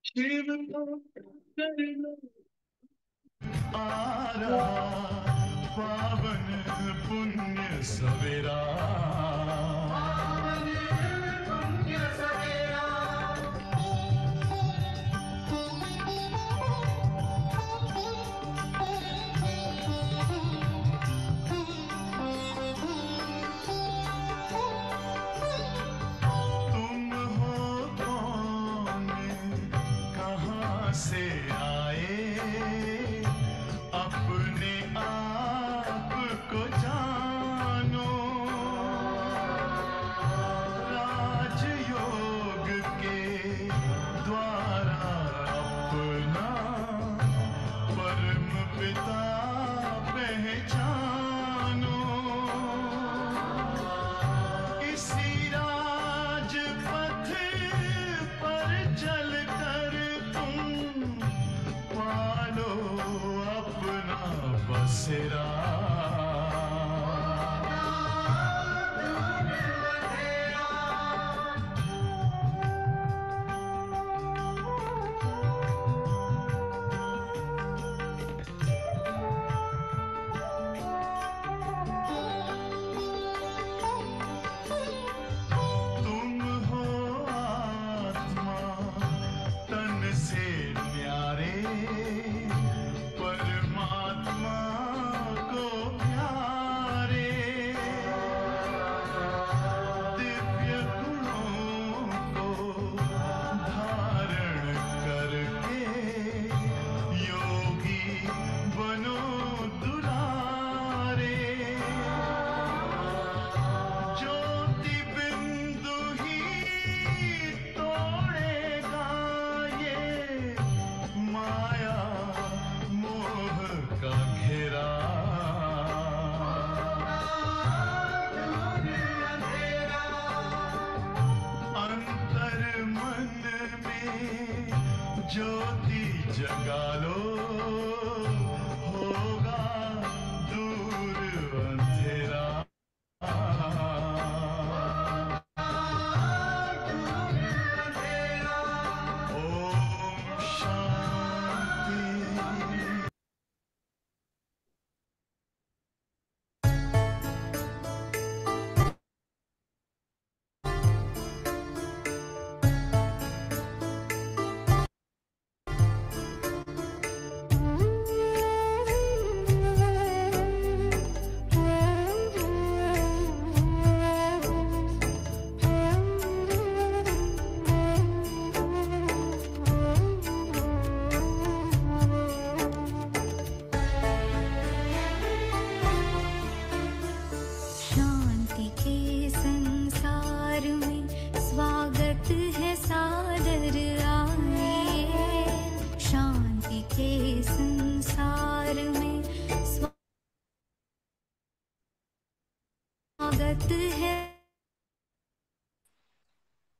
शिव आ रहा पावन पुण्य सवेरा। तुम हो कौन, कहाँ से आए, अपने आप को जानो। राजयोग के द्वारा अपना परम पिता पहचानो। इसी राजपथ पर चलकर तुम पालो अपना बसेरा। तुम हो आत्मा तन से न्यारे, परमात्मा को प्यारे। दिव्य गुणों को धारण करके योगी बनो दुलारे। ज्योति बिंदु ही तोड़ेगा ये माया मोह का घेरा। अंतर मन में ज्योति जगा लो, होगा दूर अंधेरा। ओम शांति। शांति के संसार में स्वागत है सादर आए। शांति के संसार में स्वागत है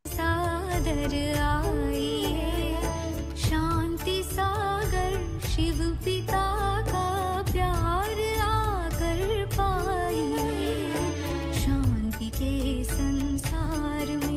सादर आए। शांति सागर शिव पिता का प्यार आकर पाइए। शांति के संसार में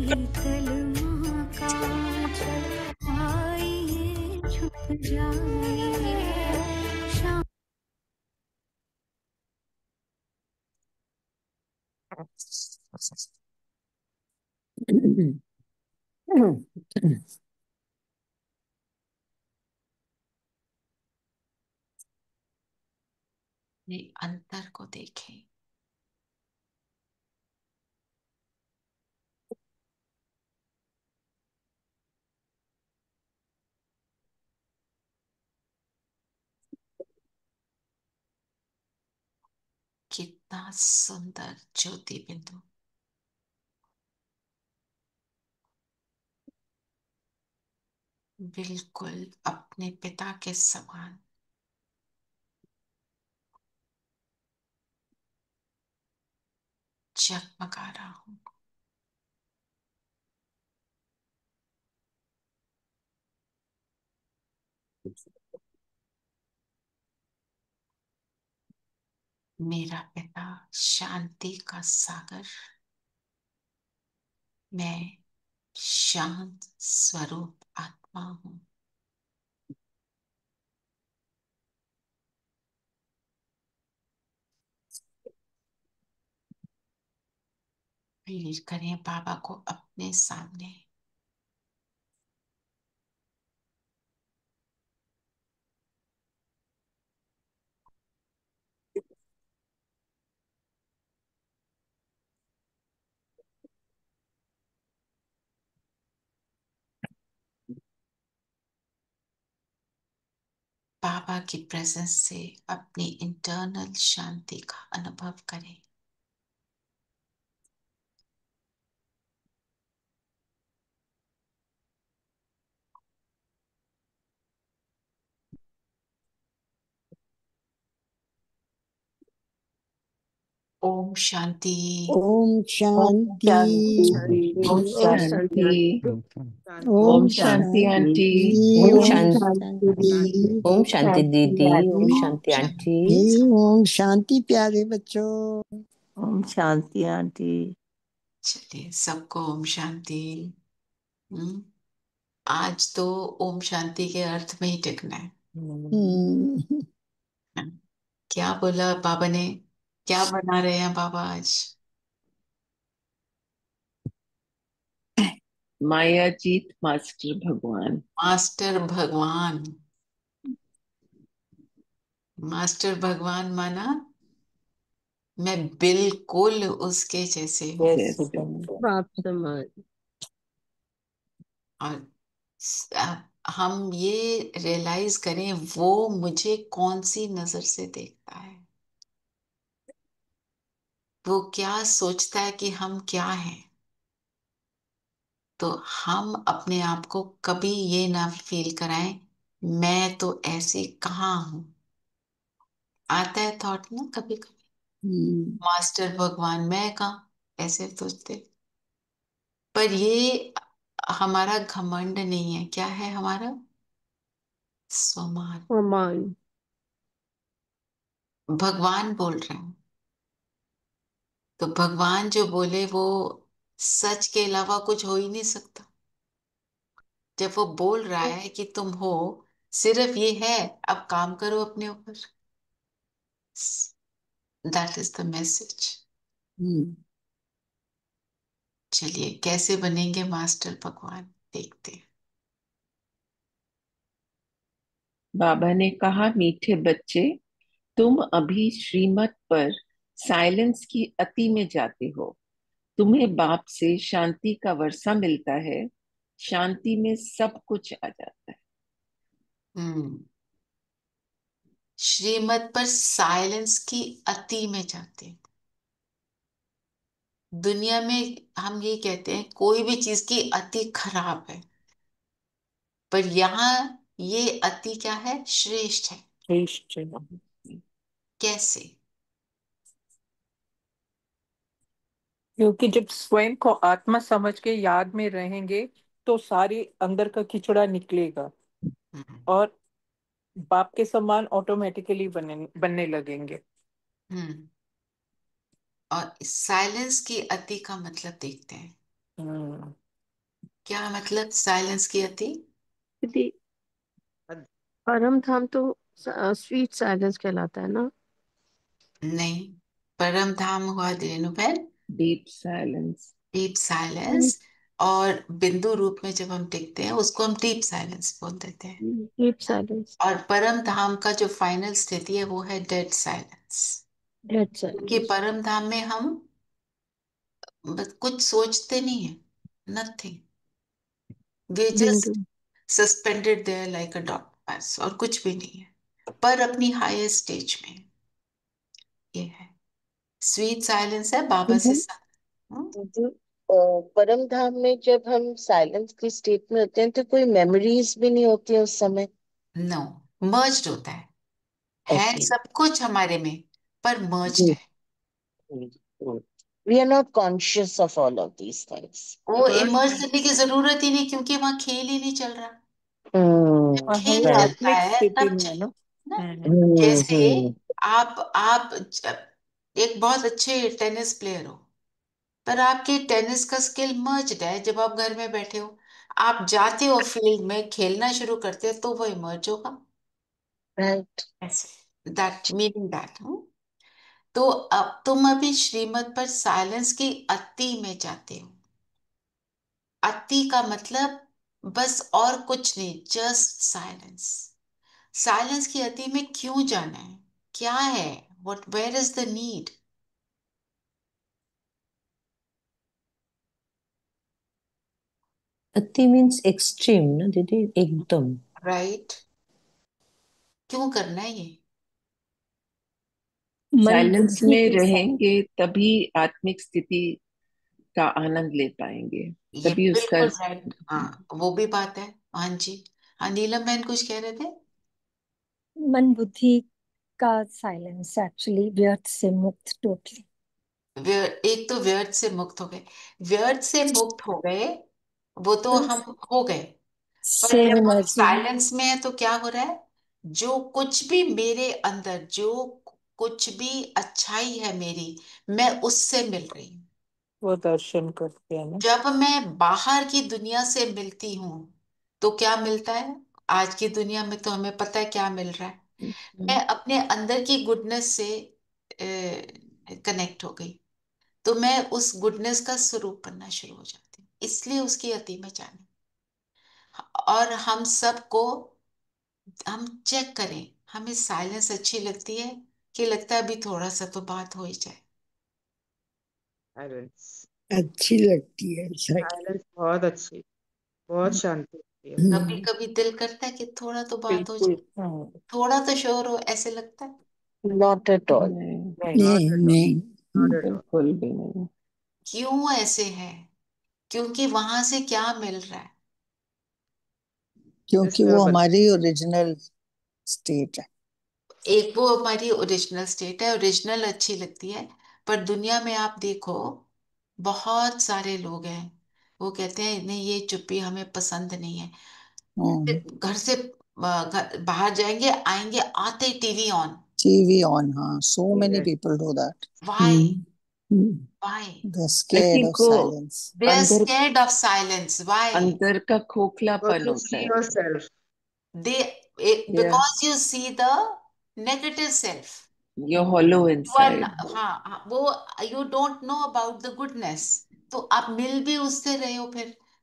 शीतल माँ का जल आइए छुप जाइए शाम अपने अंतर को देखें। कितना सुंदर ज्योति बिंदु, बिल्कुल अपने पिता के समान। जगमगा रहा हूं। मेरा पिता शांति का सागर, मैं शांत स्वरूप आत्मा हूं। फील करें बाबा को अपने सामने। बाबा की प्रेजेंस से अपनी इंटरनल शांति का अनुभव करें। ओम शांति। ओम शांति। ओम शांति। ओम ओम शांति आंटी। शांति। ओम ओम शांति। शांति। ओम शांति दीदी। ओम शांति आंटी। ओम शांति प्यारे बच्चों। ओम शांति आंटी। चलिए सबको ओम शांति। आज तो ओम शांति के अर्थ में ही टिकना है। क्या बोला बाबा ने? क्या बना रहे हैं बाबा आज? मायाजीत मास्टर भगवान। मास्टर भगवान। मास्टर भगवान माना मैं बिल्कुल उसके जैसे हूँ। जैसे बाप समान। और हम ये रियलाइज करें वो मुझे कौन सी नजर से देखता है, वो क्या सोचता है कि हम क्या हैं। तो हम अपने आप को कभी ये ना फील कराएं मैं तो ऐसे कहाँ हूं। आता है थॉट ना कभी कभी, मास्टर भगवान मैं कहाँ, ऐसे सोचते। पर ये हमारा घमंड नहीं है। क्या है हमारा? स्वमान। समान। भगवान बोल रहे हैं तो भगवान जो बोले वो सच के अलावा कुछ हो ही नहीं सकता। जब वो बोल रहा है कि तुम हो, सिर्फ ये है, अब काम करो अपने ऊपर। That is the message. चलिए कैसे बनेंगे मास्टर भगवान, देखते हैं। बाबा ने कहा, मीठे बच्चे, तुम अभी श्रीमत पर साइलेंस की अति में जाते हो। तुम्हें बाप से शांति का वर्षा मिलता है। शांति में सब कुछ आ जाता है। हम्म। श्रीमत पर साइलेंस की अति में जाते हैं। दुनिया में हम ये कहते हैं कोई भी चीज की अति खराब है, पर यहाँ ये अति क्या है? श्रेष्ठ है। श्रेष्ठ। कैसे? क्योंकि जब स्वयं को आत्मा समझ के याद में रहेंगे तो सारी अंदर का खिचड़ा निकलेगा हम्म। और बाप के समान ऑटोमेटिकली बनने लगेंगे। और साइलेंस की अति का मतलब देखते हैं। हम्म, क्या मतलब साइलेंस की अति? दीदी परम धाम तो स्वीट साइलेंस कहलाता है ना। नहीं, परम धाम हुआ रेणु बहन डीप साइलेंस। Deep silence. और बिंदु रूप में जब हम टिकते हैं उसको हम डीप साइलेंस बोल देते हैं। Deep silence. और परम धाम का जो फाइनल स्थिति है वो है डेड साइलेंस। डेड क्योंकि साइलेंस। परम धाम में हम बस कुछ सोचते नहीं है, नथिंग, वी जस्ट बिंदु। Suspended there like a dog, बस और कुछ भी नहीं है। पर अपनी हायर स्टेज में ये है, स्वीट साइलेंस है बाबा से हम्म। साथ। हम्म? जो परम धाम में जब हम साइलेंस की स्टेट में होते हैं तो कोई मेमोरीज भी नहीं होती है उस समय। नो, मर्ज्ड होता है ओके। सब कुछ हमारे में, पर मर्ज्ड है। We are not conscious of all of these things. वो इमर्ज करने की जरूरत ही नहीं, क्योंकि वहां खेल ही नहीं चल रहा। जब वह खेल है चलता आत्मिक है स्थिति तब में है चाहिए ना। ना। हम्म, जैसे आप एक बहुत अच्छे टेनिस प्लेयर हो, पर आपके टेनिस का स्किल मर्ज्ड है। जब आप घर में बैठे हो, आप जाते हो फील्ड में खेलना शुरू करते हो तो वो इमर्ज होगा। राइट। ऐसे दैट मीनिंग दैट। तो अब तुम अभी श्रीमत पर साइलेंस की अति में जाते हो। अति का मतलब बस और कुछ नहीं, जस्ट साइलेंस। साइलेंस की अति में क्यों जाना है, क्या है, what, where is the need? अति मीन्स एक्सट्रीम ना दीदी, एकदम। राइट, क्यों करना है ये? मन साइलेंस बुद्धि में के साथ। रहेंगे तभी आत्मिक स्थिति का आनंद ले पाएंगे, ये तभी उसका। बिल्कुल राइट, हाँ वो भी बात है। हाँ जी, हाँ नीलम बहन कुछ कह रहे थे। मन बुद्धि का साइलेंस, एक्चुअली व्यर्थ से मुक्त टोटली। एक तो व्यर्थ से मुक्त हो गए, व्यर्थ से मुक्त हो गए, वो तो हम हो गए। पर सेम जब हम एनर्जी। साइलेंस में है तो क्या हो रहा है? जो कुछ भी मेरे अंदर, जो कुछ भी अच्छाई है मेरी, मैं उससे मिल रही हूँ। वो दर्शन करते हैं ना। जब मैं बाहर की दुनिया से मिलती हूँ तो क्या मिलता है? आज की दुनिया में तो हमें पता है क्या मिल रहा है। मैं अपने अंदर की गुडनेस से कनेक्ट हो गई, तो मैं उस गुडनेस का स्वरूप बनना शुरू हो जाती हूँ, इसलिए उसकी अति में जाने। और हम सबको, हम चेक करें, हमें साइलेंस अच्छी लगती है कि लगता है अभी थोड़ा सा तो बात हो ही जाए। साइलेंस। अच्छी लगती है सही। साइलेंस बहुत अच्छी, बहुत शांति होती है। कभी हम्म, कभी दिल करता है कि थोड़ा तो बात हो बिल्कुल। जाए, थोड़ा तो शोर हो, ऐसे लगता है। Not at all. नहीं, नहीं। नहीं नहीं। Not at all. बिल्कुल भी नहीं। क्यों ऐसे है? क्योंकि वहां से क्या मिल रहा है? क्योंकि वो डिस्टर्बेंस। हमारी ओरिजिनल स्टेट है। एक वो हमारी ओरिजिनल स्टेट है, ओरिजिनल अच्छी लगती है। पर दुनिया में आप देखो, बहुत सारे लोग हैं, वो कहते हैं नहीं ये चुप्पी हमें पसंद नहीं है। हम्म। घर से बाहर जाएंगे, आएंगे, आते ही टीवी ऑन। टीवी ऑन, हाँ, so many yes. people do that. Why? Hmm, why? they're scared किसी of को silence. दे आर अंदर स्कैर्ड ऑफ साइलेंस, वाई? अंदर का बिकॉज खोखलापन यू होता सी है। Your self. They, yes, because you see the negative self. You hollow You are inside. हाँ वो, you don't know about the goodness। तो आप मिल भी उससे रहे हो,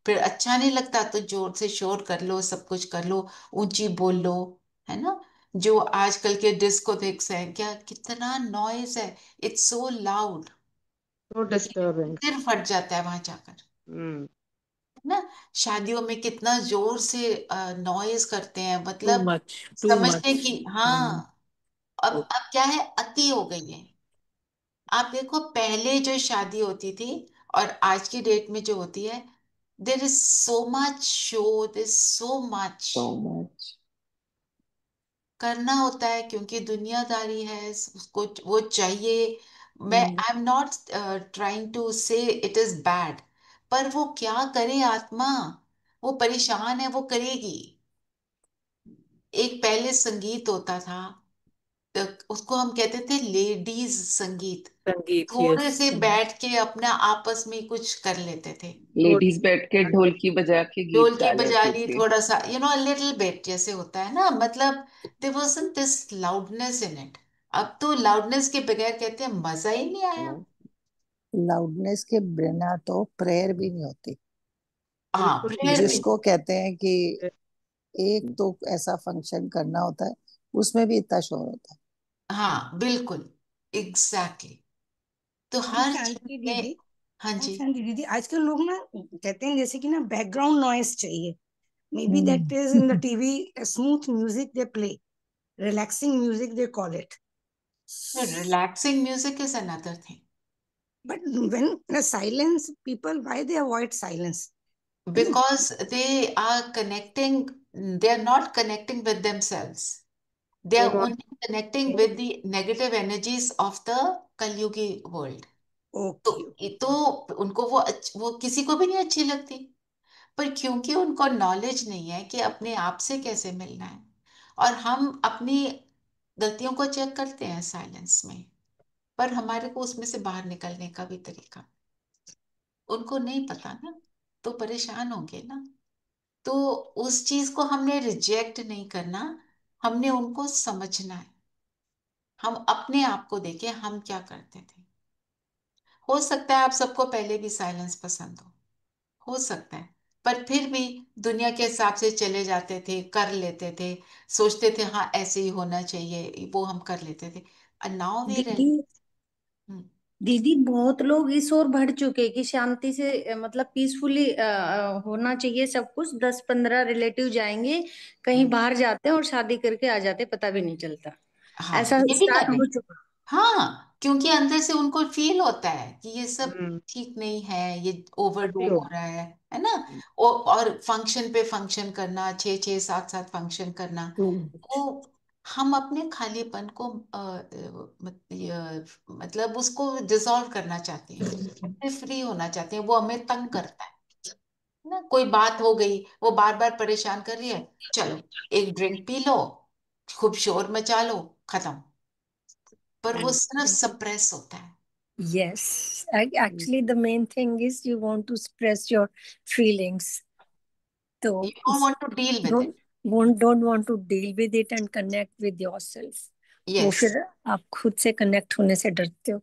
फिर अच्छा नहीं लगता तो जोर से शोर कर लो, सब कुछ कर लो, ऊंची बोल लो, है ना? जो आजकल के डिस्कोथेक्स हैं, क्या कितना नॉइज है, it's so loud, no disturbance. सिर फट जाता है वहां जाकर, हम्म। है ना? शादियों में कितना जोर से नॉइज करते हैं, टू मतलब मच, टू समझने मच। की, हाँ। अब क्या है, अति हो गई है। आप देखो पहले जो शादी होती थी और आज की डेट में जो होती है, there is so much show, there so much so much. करना होता है, क्योंकि दुनियादारी है, उसको वो चाहिए। मैं hmm, I am not trying to say it is bad, पर वो क्या करे आत्मा, वो परेशान है, वो करेगी। एक पहले संगीत होता था, तो उसको हम कहते थे लेडीज संगीत। संगीत, थोड़े यस। से बैठ के अपना आपस में कुछ कर लेते थे। लेडीज बैठ के ढोलकी बजा के गीत ढोलकी गा बजा लेते ली थे। थोड़ा सा, लिटिल बिट जैसे होता है ना, मतलब there wasn't this loudness in it. अब तो लाउडनेस के बगैर कहते हैं मजा ही नहीं आया। लाउडनेस के बिना तो प्रेयर भी नहीं होती। हाँ, बिल्कुल भी प्रेयर भी। जिसको कहते हैं कि एक तो ऐसा फंक्शन करना होता है, उसमें भी इतना शोर होता है। हाँ बिल्कुल, एग्जैक्टली। तो नहीं हर चीज शांति में। दीदी, हाँ नहीं जी। शांति दीदी, आजकल लोग ना कहते हैं जैसे कि ना बैकग्राउंड नॉइस चाहिए। May be that is in the hmm. TV, smooth music they play, relaxing music they call it. Relaxing music is another thing. But when the silence, people, why they avoid silence? Because they are connecting, they are not connecting with themselves. They they are want only connecting with the negative energies of the कलयुगी world. तो Okay. तो उनको वो किसी को भी नहीं अच्छी लगती। पर क्योंकि उनको नॉलेज नहीं है कि अपने आप से कैसे मिलना है, और हम अपनी गलतियों को चेक करते हैं साइलेंस में, पर हमारे को उसमें से बाहर निकलने का भी तरीका उनको नहीं पता ना, तो परेशान होंगे ना। तो उस चीज को हमने रिजेक्ट नहीं करना, हमने उनको समझना है। हम अपने आप को देखें हम क्या करते थे। हो सकता है आप सबको पहले भी साइलेंस पसंद हो सकता है, पर फिर भी दुनिया के हिसाब से चले जाते थे, कर लेते थे, सोचते थे हाँ ऐसे ही होना चाहिए, वो हम कर लेते थे। नाउ वी दीदी, दीदी बहुत लोग इस ओर बढ़ चुके हैं कि शांति से मतलब पीसफुली होना चाहिए सब कुछ। 10-15 रिलेटिव जाएंगे, कहीं बाहर जाते हैं और शादी करके आ जाते, पता भी नहीं चलता। हाँ ऐसा ये भी कर स्टार्ट रहे हो हैं। चुका। हाँ, क्योंकि अंदर से उनको फील होता है कि ये सब हम्म, ठीक नहीं है, ये ओवरडू सही हो हो रहा है ना। और फंक्शन पे फंक्शन करना, 6-6 7-7 फंक्शन करना, वो हम अपने खालीपन को मतलब उसको डिसॉल्व करना चाहते हैं, फ्री होना चाहते हैं। वो हमें तंग करता है ना, कोई बात हो गई, वो बार बार परेशान कर रही है, चलो एक ड्रिंक पी लो, खूब शोर मचा लो, खत्म। पर वो सिर्फ सप्रेस होता है। Yes, actually, the main thing is you want to express your feelings. You So, don't want to deal with it. don't want to deal with it and connect with yourself. वो Yes, फिर आप खुद से connect होने से डरते हो।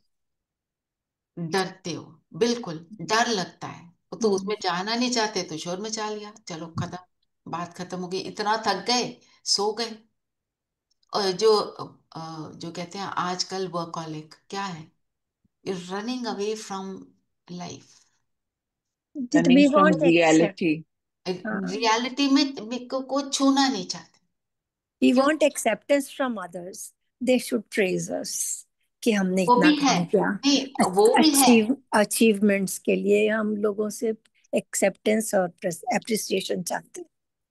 डरते हो, बिल्कुल डर लगता है। वो तो उसमें जाना नहीं चाहते तो शोर मचा लिया, चलो खत्म, बात खत्म हो गई, इतना थक गए, सो गए। और जो कहते हैं आजकल वर्कहॉलिक क्या है, running away from life. Did running we from won't accept? Reality. हाँ, रियलिटी में को छूना नहीं चाहते। we क्यों? want acceptance from others. They should praise us कि हमने वो इतना भी है, काम किया। नहीं वो भी है। अचीवमेंट्स के लिए हम लोगों से एक्सेप्टेंस और अप्रिसिएशन चाहते हैं।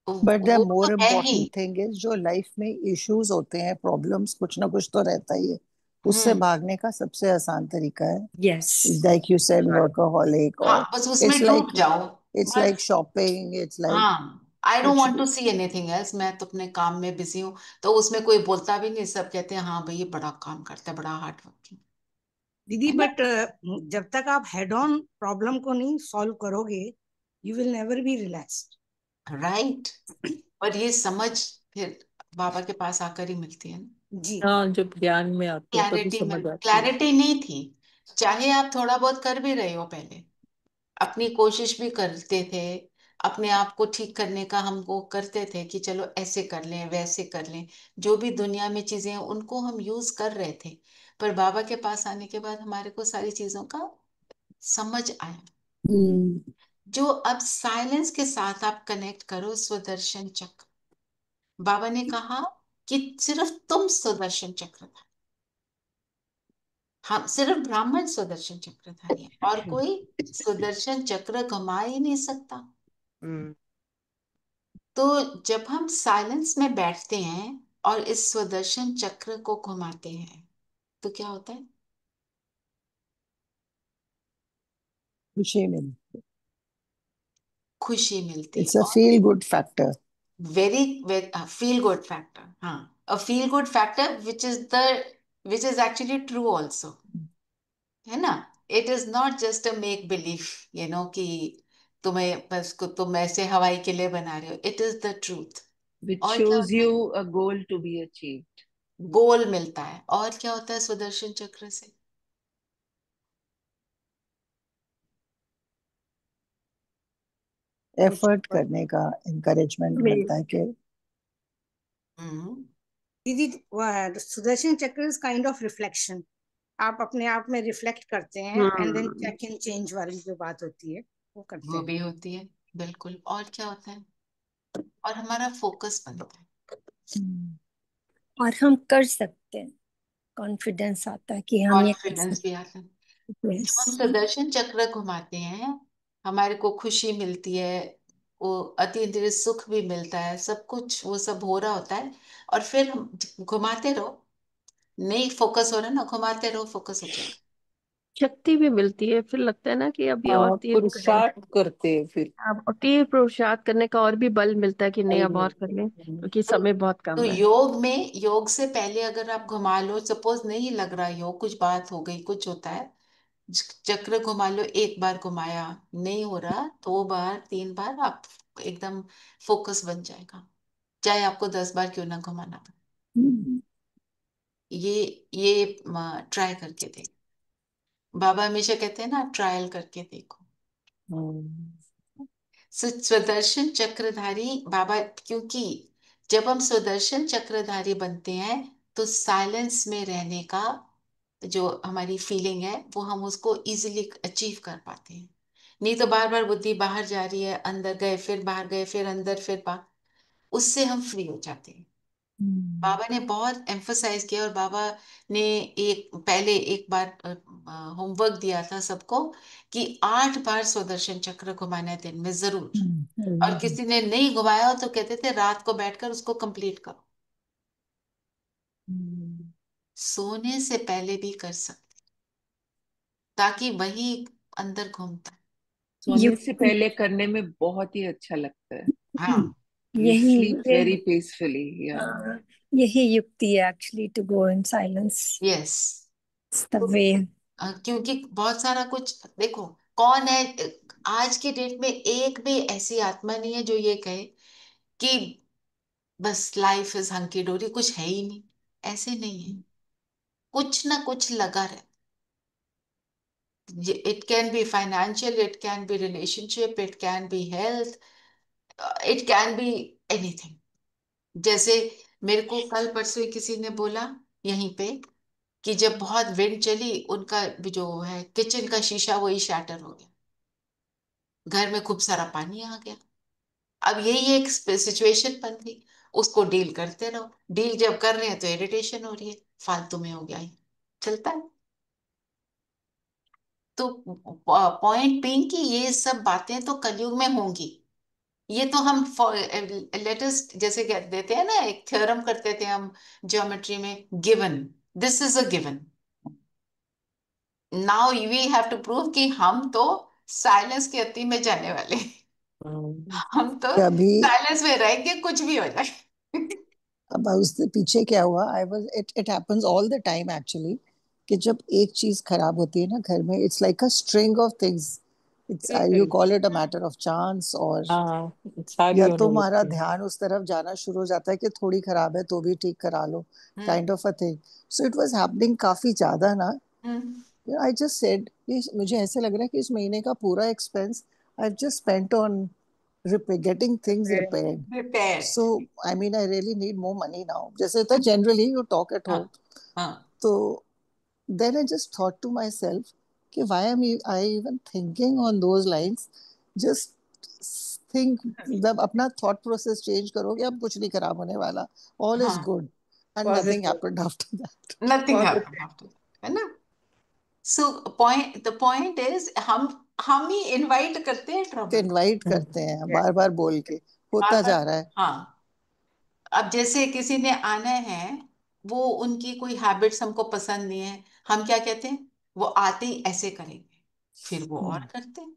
बट द वो तो मोर है ही। इम्पोर्टेंट थिंग इज, जो लाइफ में इश्यूज होते हैं, प्रॉब्लम्स, कुछ ना कुछ तो रहता ही है। उससे हम्म। भागने का सबसे आसान तरीका है, yes, like you said, workaholic, हाँ और बस उसमें इट्स डूब लाइक जाओ। इट्स लाइक बस। शॉपिंग, इट्स लाइक हाँ, आई डोंट कुछ वांट भी। To see anything else. मैं तो अपने काम में बिजी हूँ, तो उसमें कोई बोलता भी नहीं, सब कहते हैं हाँ भाई ये बड़ा काम करता है, बड़ा हार्ड वर्किंग दीदी है ना। बट जब तक आप हेड ऑन प्रॉब्लम को नहीं सॉल्व करोगे, you will never be relaxed. Right. और ये समझ फिर बाबा के पास आकर ही मिलती है ना। जी। हाँ, जब ज्ञान में आते हैं तभी क्लैरिटी समझ आती है। क्लैरिटी नहीं थी। चाहे आप थोड़ा बहुत कर भी रहे हो पहले, अपनी कोशिश भी करते थे, अपने आप को ठीक करने का हम वो करते थे कि चलो ऐसे कर लें वैसे कर लें, जो भी दुनिया में चीजें हैं उनको हम यूज कर रहे थे। पर बाबा के पास आने के बाद हमारे को सारी चीजों का समझ आया। जो अब साइलेंस के साथ आप कनेक्ट करो स्वदर्शन चक्र। बाबा ने कहा कि सिर्फ तुम सुदर्शन चक्रधारी, हम सिर्फ ब्राह्मण सुदर्शन चक्रधारी हैं, और कोई सुदर्शन चक्र घुमा ही नहीं सकता। हम्म, तो जब हम साइलेंस में बैठते हैं और इस स्वदर्शन चक्र को घुमाते हैं तो क्या होता है? खुशी मिली। खुशी मिलती है। इट्स अ और feel good factor. Very feel good factor, हाँ। a feel good factor which is actually true also, है ना? It is not just a make believe, कि तुम्हें बस को तुम ऐसे हवाई किले बना रहे हो. It is the truth. which और क्या shows होता है? you a goal to be achieved. गोल मिलता है. और क्या होता है सुदर्शन चक्र से? एफर्ट करने का encouragement मिलता है कि दीदी सुदर्शन चक्र इज काइंड ऑफ रिफ्लेक्शन. आप अपने आप में रिफ्लेक्ट करते हैं and then check in change वाली जो बात होती है वो करते वो हैं. भी होती है, बिल्कुल. और क्या होता है? और हमारा फोकस बनता है. और हम कर सकते हैं, कॉन्फिडेंस आता है कि हम ये कर कॉन्फिडेंस भी आता है. सकते हैं. जब हम सुदर्शन चक्र घुमाते हैं, हमारे को खुशी मिलती है, वो अतीन्द्रिय सुख भी मिलता है, सब कुछ वो सब हो रहा होता है. और फिर हम घुमाते रहो, नहीं फोकस हो रहा ना, घुमाते रहो, फोकस हो जाएगा. शक्ति भी मिलती है. फिर लगता है ना कि अभी और हाँ, तीर करें, पुरुषार्थ करते हैं फिर. अब और तीर पुरुषार्थ करने का और भी बल मिलता है कि नहीं अब और कर लें, क्योंकि तो, समय बहुत तो कम है. योग से पहले अगर आप घुमा लो, सपोज नहीं लग रहा योग, कुछ बात हो गई, कुछ होता है, चक्र घुमा लो, एक बार घुमाया, नहीं हो रहा, 2 बार 3 बार, आप एकदम फोकस बन जाएगा, चाहे आपको 10 बार क्यों ना घुमाना पड़े. ये ये ट्राई करके देख. बाबा हमेशा कहते हैं ना, ट्रायल करके देखो. सुदर्शन चक्रधारी बाबा, क्योंकि जब हम सुदर्शन चक्रधारी बनते हैं तो साइलेंस में रहने का जो हमारी फीलिंग है, वो हम उसको इजीली अचीव कर पाते हैं. नहीं तो बार बार बुद्धि बाहर जा रही है, अंदर गए फिर बाहर गए फिर अंदर फिर बाहर, उससे हम फ्री हो जाते हैं. बाबा ने बहुत एम्फसाइज किया, और बाबा ने पहले एक बार होमवर्क दिया था सबको कि 8 बार सुदर्शन चक्र घुमाना है दिन में जरूर. और किसी ने नहीं घुमाया हो तो कहते थे रात को बैठकर उसको कंप्लीट करो. सोने से पहले भी कर सकते, ताकि वही अंदर घूमता है. सोने से पहले करने में बहुत ही अच्छा लगता है. हाँ, You यही sleep very peacefully. Yeah. यही युक्ति है actually, to go in silence. Yes. The way. क्योंकि बहुत सारा कुछ देखो, कौन है आज की डेट में, एक भी ऐसी आत्मा नहीं है जो ये कहे कि बस लाइफ इज हंकी डोरी, कुछ है ही नहीं. ऐसे नहीं है, कुछ ना कुछ लगा रहे. It can be financial, it can be relationship, it can be health, it can be anything. जैसे मेरे को कल परसों ही किसी ने बोला यहीं पे कि जब बहुत विंड चली, उनका जो है किचन का शीशा वही शैटर हो गया, घर में खूब सारा पानी आ गया. अब यही एक सिचुएशन बन गई, उसको डील करते रहो. डील जब कर रहे हैं तो इरिटेशन हो रही है, फालतू में हो गया ये, चलता है. तो पॉइंट बीइंग कि ये सब बातें तो कलयुग में होंगी. ये तो हम लेटेस्ट जैसे कह देते हैं ना, एक थ्योरम करते थे हम ज्योमेट्री में, given, this is a given. Now we have to prove कि हम तो साइलेंस की अति में जाने वाले हैं. हम तो कभी साइलेंस में रहेंगे, कुछ भी हो जाए. अब उसके पीछे क्या हुआ, I was it happens all the time actually, कि जब एक चीज खराब होती है ना घर में, it's like a string of things. It's you call it a matter of chance, और हाँ, सारी या होने तुम्हारा लगती है. ध्यान उस तरफ जाना शुरू हो जाता है कि थोड़ी खराब है तो भी ठीक करा लो, kind of a thing. So it was happening काफी ज्यादा ना. आई जस्ट सेड, मुझे ऐसे लग रहा है कि इस महीने का पूरा expense I just spent on getting things repaired. Prepared. So I mean I really need more money now. जैसे होता है generally you talk at home. तो then I just thought to myself कि why am I even thinking on those lines? Just think, जब अपना thought process change करोगे, अब कुछ नहीं खराब होने वाला. All is good. And nothing happened after that. Nothing happened after that, है ना? So the point is, हम ही इनवाइट करते हैं ट्रबल. इनवाइट करते हैं बार बार बोल के, होता जा रहा है. हाँ. अब जैसे किसी ने आना है, वो उनकी कोई हैबिट्स हमको पसंद नहीं है, हम क्या कहते हैं, वो आते ही ऐसे करेंगे, फिर वो और करते हैं.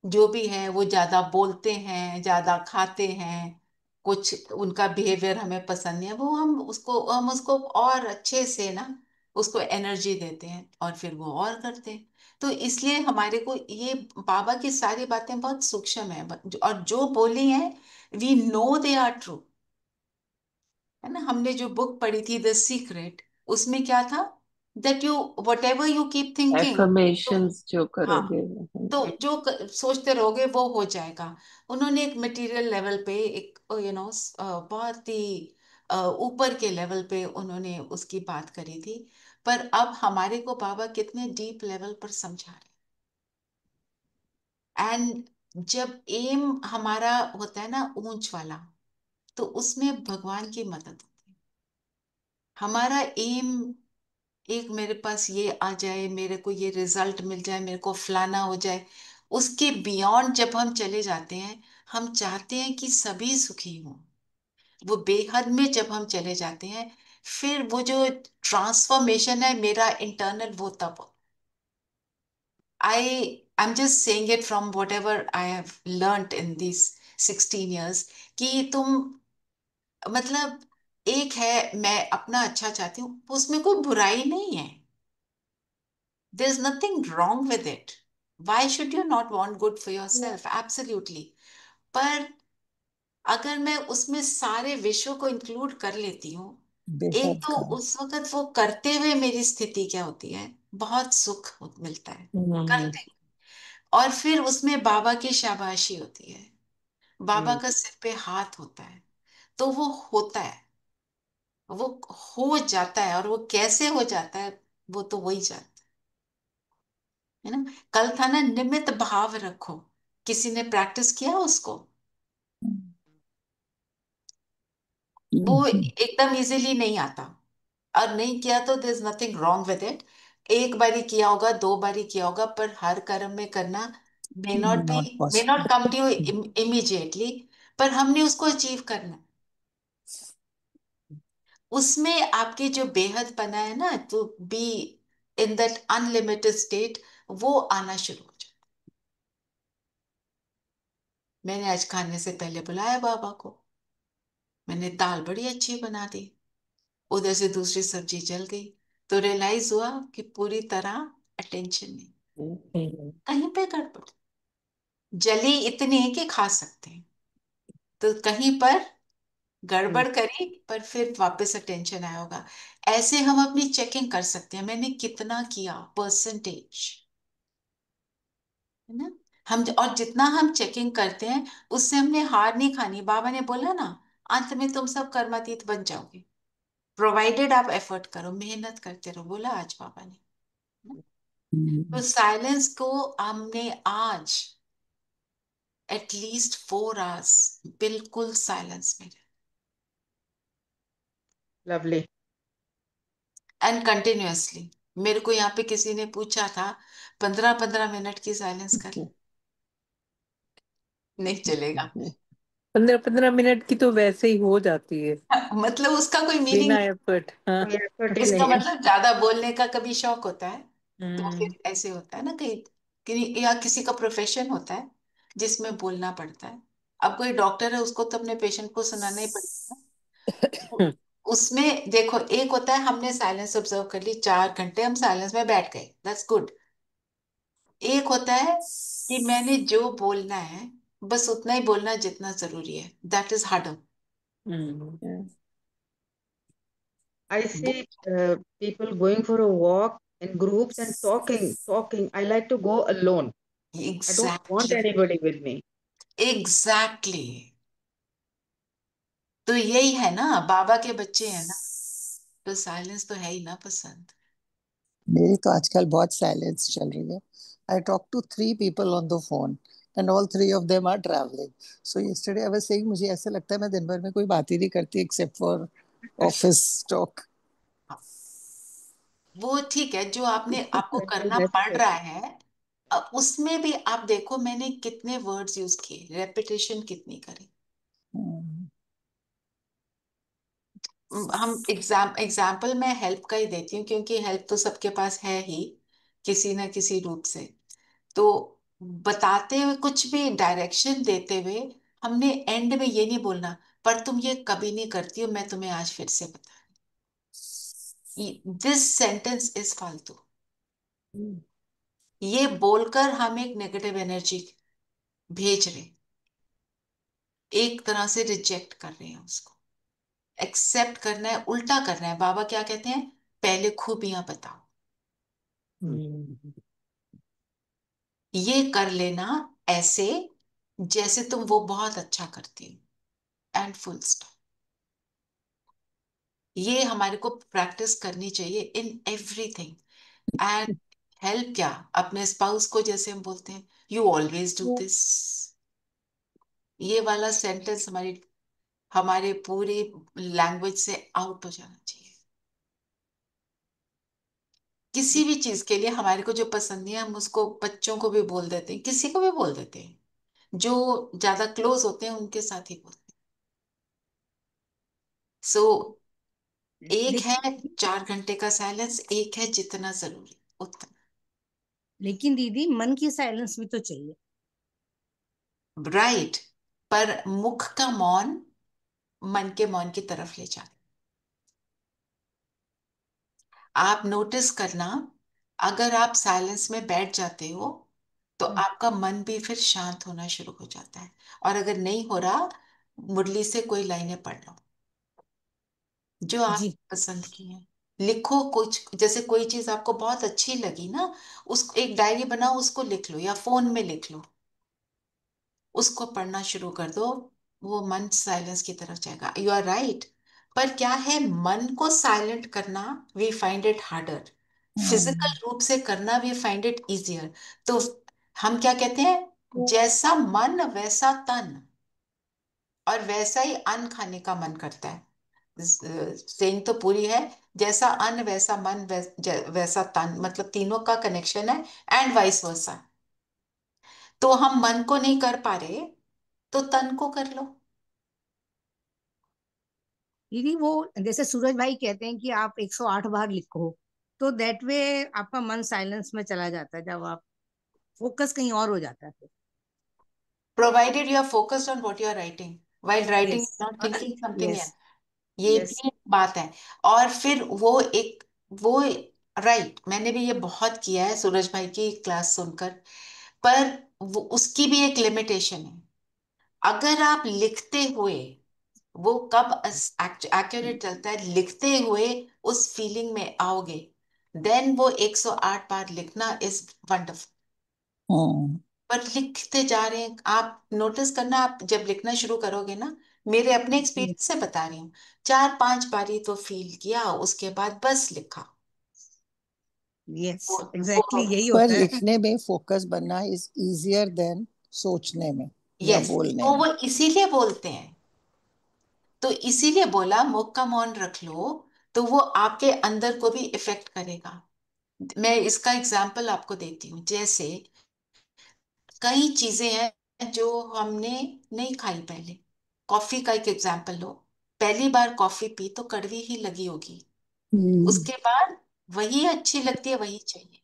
जो भी है, वो ज्यादा बोलते हैं, ज्यादा खाते हैं, कुछ उनका बिहेवियर हमें पसंद नहीं है, वो हम उसको और अच्छे से ना उसको एनर्जी देते हैं और फिर वो और करते हैं। तो इसलिए हमारे को ये बाबा की सारी बातें बहुत सूक्ष्म है, और जो बोली हैं we know they are true, है ना। हमने जो बुक पढ़ी थी द सीक्रेट, उसमें क्या था, that you what ever you keep thinking, तो एफर्मेशंस जो हाँ, करोगे। तो जो सोचते रहोगे वो हो जाएगा। उन्होंने एक मटेरियल लेवल पे एक बहुत ही ऊपर के लेवल पे उन्होंने उसकी बात करी थी, पर अब हमारे को बाबा कितने डीप लेवल पर समझा रहे। एंड जब एम हमारा होता है ना ऊंच वाला, तो उसमें भगवान की मदद होती है। हमारा एम एक, मेरे पास ये आ जाए, मेरे को ये रिजल्ट मिल जाए, मेरे को फलाना हो जाए, उसके बियॉन्ड जब हम चले जाते हैं, हम चाहते हैं कि सभी सुखी हों, वो बेहद में जब हम चले जाते हैं, फिर वो जो ट्रांसफॉर्मेशन है मेरा इंटरनल, वो तब I am just saying it from what ever I have learned in this 16 years, कि तुम मतलब एक है, मैं अपना अच्छा चाहती हूँ, उसमें कोई बुराई नहीं है, there's nothing wrong with it. Why should you not want good for yourself? Absolutely. पर अगर मैं उसमें सारे विश्व को इंक्लूड कर लेती हूँ, एक बेहद तो का। उस वक्त वो करते हुए मेरी स्थिति क्या होती है, बहुत सुख मिलता है करते, और फिर उसमें बाबा की शाबाशी होती है, बाबा का सिर पे हाथ होता है, तो वो होता है, वो हो जाता है, और वो कैसे हो जाता है वो तो वही जानता है ना। कल था ना, निमित्त भाव रखो, किसी ने प्रैक्टिस किया उसको, वो एकदम इजीली नहीं आता, और नहीं किया तो there is nothing wrong with it. एक बारी किया होगा, दो बारी किया होगा, पर हर कर्म में करना not may not possible. Come to you immediately, पर हमने उसको अचीव करना है। उसमें आपके जो बेहद पना है ना, to be in that unlimited state, वो आना शुरू हो जाए। मैंने आज खाने से पहले बुलाया बाबा को, मैंने दाल बड़ी अच्छी बना दी, उधर से दूसरी सब्जी जल गई, तो रियलाइज हुआ कि पूरी तरह अटेंशन नहीं, कहीं पे गड़बड़, जली इतनी है कि खा सकते हैं, तो कहीं पर गड़बड़ करी, पर फिर वापस अटेंशन आया होगा। ऐसे हम अपनी चेकिंग कर सकते हैं, मैंने कितना किया, परसेंटेज, है ना। और जितना हम चेकिंग करते हैं, उससे हमने हार नहीं खानी। बाबा ने बोला ना, अंत में तुम सब कर्मातीत बन जाओगे, प्रोवाइडेड आप एफर्ट करो, मेहनत करते रहो, बोला आज बाबा ने। तो साइलेंस को हमने आज एटलीस्ट 4 hours बिल्कुल साइलेंस में, लवली। And continuously. मेरे को यहाँ पे किसी ने पूछा था, 15-15 मिनट की साइलेंस कर ले, नहीं चलेगा। 15-15 मिनट की तो वैसे ही हो जाती है, मतलब उसका कोई मीनिंग, बिना एफर्ट। हाँ, कोई एफर्ट ही उसका नहीं है। मतलब ज्यादा बोलने का कभी शौक होता है, तो हम्म। फिर ऐसे होता है ना, कहीं या किसी का प्रोफेशन होता है जिसमें बोलना पड़ता है। अब कोई डॉक्टर है, उसको तो अपने पेशेंट को सुनाना ही पड़ेगा ना। तो उसमें देखो, एक होता है हमने साइलेंस ऑब्जर्व कर ली, 4 घंटे हम साइलेंस में बैठ गए, दैट्स गुड। एक होता है कि मैंने जो बोलना है बस उतना ही बोलना जितना जरूरी है, that is harder. I see people going for a walk in groups and talking. I like to go alone. I don't want exactly, anybody with me. Exactly. तो यही है ना, बाबा के बच्चे हैं ना, तो साइलेंस तो है ही ना पसंद। मेरी तो आजकल बहुत साइलेंस चल रही है। I talk to 3 people on the phone and all 3 of them are travelling. So yesterday I was saying, मुझे ऐसा लगता है मैं दिन भर में कोई बात ही नहीं करती एक्सेप्ट फॉर ऑफिस टॉक। वो ठीक है, जो आपको That is करना पड़ necessary. रहा है, उसमें भी आप देखो मैंने कितने वर्ड्स यूज किए, रेपिटेशन कितनी करी। हम एग्जाम्पल मैं हेल्प का ही देती हूँ, क्योंकि हेल्प तो सबके पास है ही किसी ना किसी रूप से। तो बताते हुए, कुछ भी डायरेक्शन देते हुए, हमने एंड में ये नहीं बोलना पर तुम ये कभी नहीं करती हो, मैं तुम्हें आज फिर से बता, दिस सेंटेंस इज फालतू। ये बोलकर हम एक नेगेटिव एनर्जी भेज रहे, एक तरह से रिजेक्ट कर रहे हैं उसको। एक्सेप्ट करना है, उल्टा करना है। बाबा क्या कहते हैं, पहले खूबियां बताओ। ये कर लेना ऐसे जैसे तुम वो बहुत अच्छा करती हो, एंड फुल स्टॉप। ये हमारे को प्रैक्टिस करनी चाहिए इन एवरीथिंग। एंड हेल्प क्या, अपने स्पाउस को जैसे हम बोलते हैं, यू ऑलवेज डू दिस, ये वाला सेंटेंस हमारी हमारे पूरी लैंग्वेज से आउट हो जाना चाहिए। किसी भी चीज के लिए हमारे को जो पसंद नहीं है, हम उसको बच्चों को भी बोल देते हैं, किसी को भी बोल देते हैं, जो ज्यादा क्लोज होते हैं उनके साथ ही बोलते हैं। सो एक है 4 घंटे का साइलेंस, एक है जितना जरूरी उतना। लेकिन दीदी मन की साइलेंस भी तो चाहिए। राइट, पर मुख का मौन मन के मौन की तरफ ले जाता। आप नोटिस करना, अगर आप साइलेंस में बैठ जाते हो तो आपका मन भी फिर शांत होना शुरू हो जाता है। और अगर नहीं हो रहा, मुरली से कोई लाइनें पढ़ लो जो आप जी पसंद की हैं। लिखो कुछ, जैसे कोई चीज आपको बहुत अच्छी लगी ना, उसको एक डायरी बनाओ, उसको लिख लो या फोन में लिख लो, उसको पढ़ना शुरू कर दो। वो मन साइलेंस की तरफ जाएगा। You are right. पर क्या है, मन को साइलेंट करना we find it harder, physical रूप से करना वी फाइंड इट इजियर। तो हम क्या कहते हैं, जैसा मन वैसा तन, और वैसा ही अन्न खाने का मन करता है। सेइंग तो पूरी है, जैसा अन्न वैसा मन वैसा तन, मतलब तीनों का कनेक्शन है, एंड वाइस वर्सा। तो हम मन को नहीं कर पा रहे, तो तन को कर लो। दीदी, वो जैसे सूरज भाई कहते हैं कि आप 108 बार लिखो, तो दैट वे आपका मन साइलेंस में चला जाता है, जब आप फोकस कहीं और हो जाता है फिर। Provided you are focused on what you are writing, while writing yes not thinking something yes else. ये यस। भी एक बात है। और फिर वो राइट, मैंने भी ये बहुत किया है सूरज भाई की क्लास सुनकर। पर वो उसकी भी एक लिमिटेशन है। अगर आप लिखते हुए, वो कब एक्यूरेट चलता है, लिखते हुए उस फीलिंग में आओगे, देन वो 108 बार लिखना इज वंडरफुल। पर लिखते जा रहे हैं, आप नोटिस करना, आप जब लिखना शुरू करोगे ना, मेरे अपने एक्सपीरियंस से बता रही हूँ, 4-5 बार ही तो फील किया, उसके बाद बस लिखा। यस वो एग्जैक्टली यही पर होता है। लिखने में फोकस बनना इज इजियर देन सोचने में या यस, बोलने तो में। वो इसीलिए बोलते हैं। तो इसीलिए बोला मुख का मौन रख लो, तो वो आपके अंदर को भी इफेक्ट करेगा। मैं इसका एग्जाम्पल आपको देती हूँ। जैसे कई चीजें हैं जो हमने नहीं खाई पहले। कॉफी का एक एग्जाम्पल लो, पहली बार कॉफी पी तो कड़वी ही लगी होगी, उसके बाद वही अच्छी लगती है, वही चाहिए,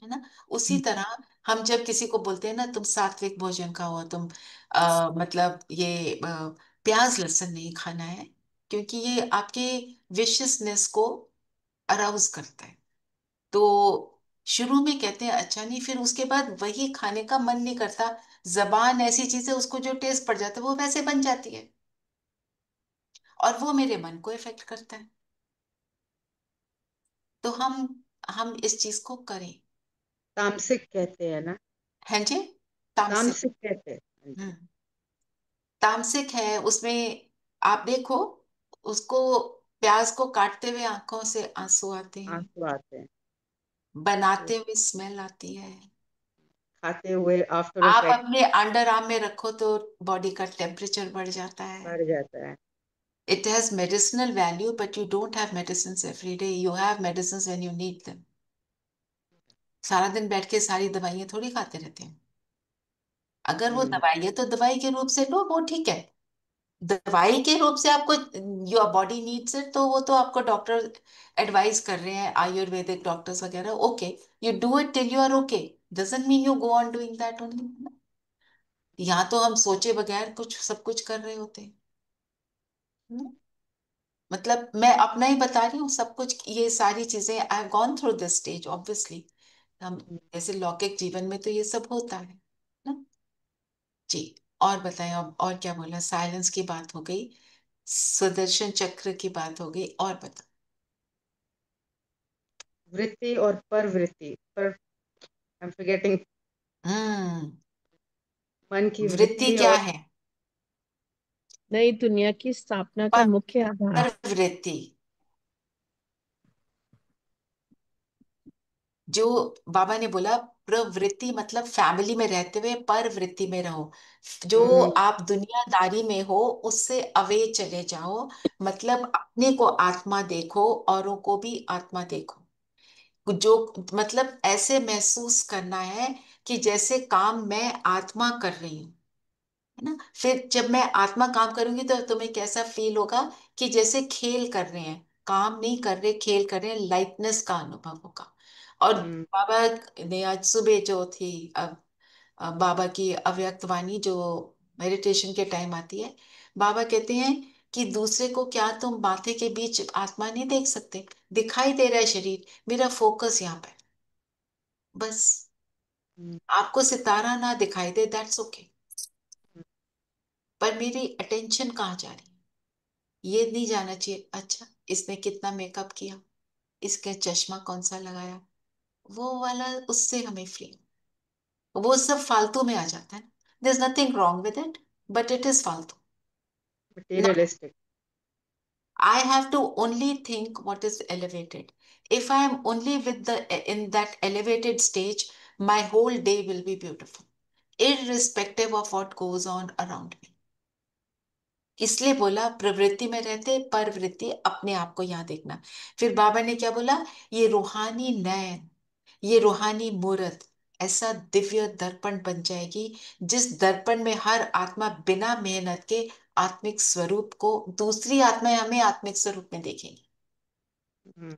है ना। उसी तरह हम जब किसी को बोलते हैं ना, तुम सात्विक भोजन खाओ, तुम मतलब ये प्याज लहसुन नहीं खाना है, क्योंकि ये आपके विशियसनेस को अराउज करता है। तो शुरू में कहते हैं अच्छा नहीं, फिर उसके बाद वही खाने का मन नहीं करता। जबान ऐसी चीज है, उसको जो टेस्ट पड़ जाता है वो वैसे बन जाती है, और वो मेरे मन को इफेक्ट करता है। तो हम इस चीज को करें। तामसिक कहते हैं ना। हैं जी, तामसिक। तामसिक कहते हैं, हाँ जी। हम्म, तामसिक है उसमें। आप देखो, उसको, प्याज को काटते हुए आंखों से आंसू आते हैं, आंसू आते हैं। तो बनाते हुए स्मेल आती है। खाते हुए आफ्टर आप इफेक्ट अपने अंडर आर्म में रखो तो बॉडी का टेम्परेचर बढ़ जाता है। बढ़ जाता है। It has medicinal value, but you don't have medicines every day. You have medicines when you need them. सारा दिन बैठ के सारी दवाइयां थोड़ी खाते रहते हैं। अगर वो दवाई है तो दवाई के रूप से लो, वो ठीक है। दवाई के रूप से आपको, योर बॉडी नीड्स इट, तो वो तो आपको डॉक्टर एडवाइस कर रहे हैं, आयुर्वेदिक डॉक्टर्स वगैरह, okay, you do it till you are okay, doesn't mean you go on doing that only. यहाँ तो हम सोचे बगैर कुछ सब कुछ कर रहे होते हैं। हम्म? मतलब मैं अपना ही बता रही हूँ सब कुछ, ये सारी चीजें I have gone through this stage obviously. हम जैसे लौकिक जीवन में तो ये सब होता है ना। जी। और बताएं, अब और क्या बोला? साइलेंस की बात हो गई, सुदर्शन चक्र की बात हो गई, और बता। वृत्ति और परवृत्ति, पर आई एम फॉरगेटिंग। हम्म। मन की वृत्ति वृत्ति क्या और है? नई दुनिया की स्थापना का मुख्य आधार। परवृत्ति, जो बाबा ने बोला प्रवृत्ति मतलब फैमिली में रहते हुए परवृत्ति में रहो। जो हम्म, आप दुनियादारी में हो उससे अवे चले जाओ, मतलब अपने को आत्मा देखो, औरों को भी आत्मा देखो। जो मतलब ऐसे महसूस करना है कि जैसे काम मैं आत्मा कर रही हूँ, है ना। फिर जब मैं आत्मा काम करूंगी तो तुम्हें कैसा फील होगा? कि जैसे खेल कर रहे हैं, काम नहीं कर रहे, खेल कर रहे हैं, लाइटनेस का अनुभव होगा। और हम्म, बाबा ने आज सुबह जो थी, अब बाबा की अव्यक्त वाणी जो मेडिटेशन के टाइम आती है, बाबा कहते हैं कि दूसरे को क्या तुम माथे के बीच आत्मा नहीं देख सकते? दिखाई दे रहा है शरीर, मेरा फोकस यहाँ पे, बस। हम्म, आपको सितारा ना दिखाई दे, दैट्स ओके, पर मेरी अटेंशन कहाँ जा रही है ये नहीं जाना चाहिए। अच्छा, इसने कितना मेकअप किया, इसके चश्मा कौन सा लगाया, वो वाला उससे हमें फ्री, वो सब फालतू में आ जाता है। There is nothing wrong with it, but it is फालतू। Now, materialistic. I have to only think what is elevated. If I am only with the in that elevated stage, my whole day will be beautiful, irrespective of what goes on around me. इसलिए बोला प्रवृत्ति में रहते, परवृत्ति अपने आप को यहाँ देखना। फिर बाबा ने क्या बोला? ये रूहानी नयन, ये रूहानी मूर्त ऐसा दिव्य दर्पण बन जाएगी, जिस दर्पण में हर आत्मा बिना मेहनत के आत्मिक स्वरूप को, दूसरी आत्माएं हमें आत्मिक स्वरूप में देखेंगी। हम्म,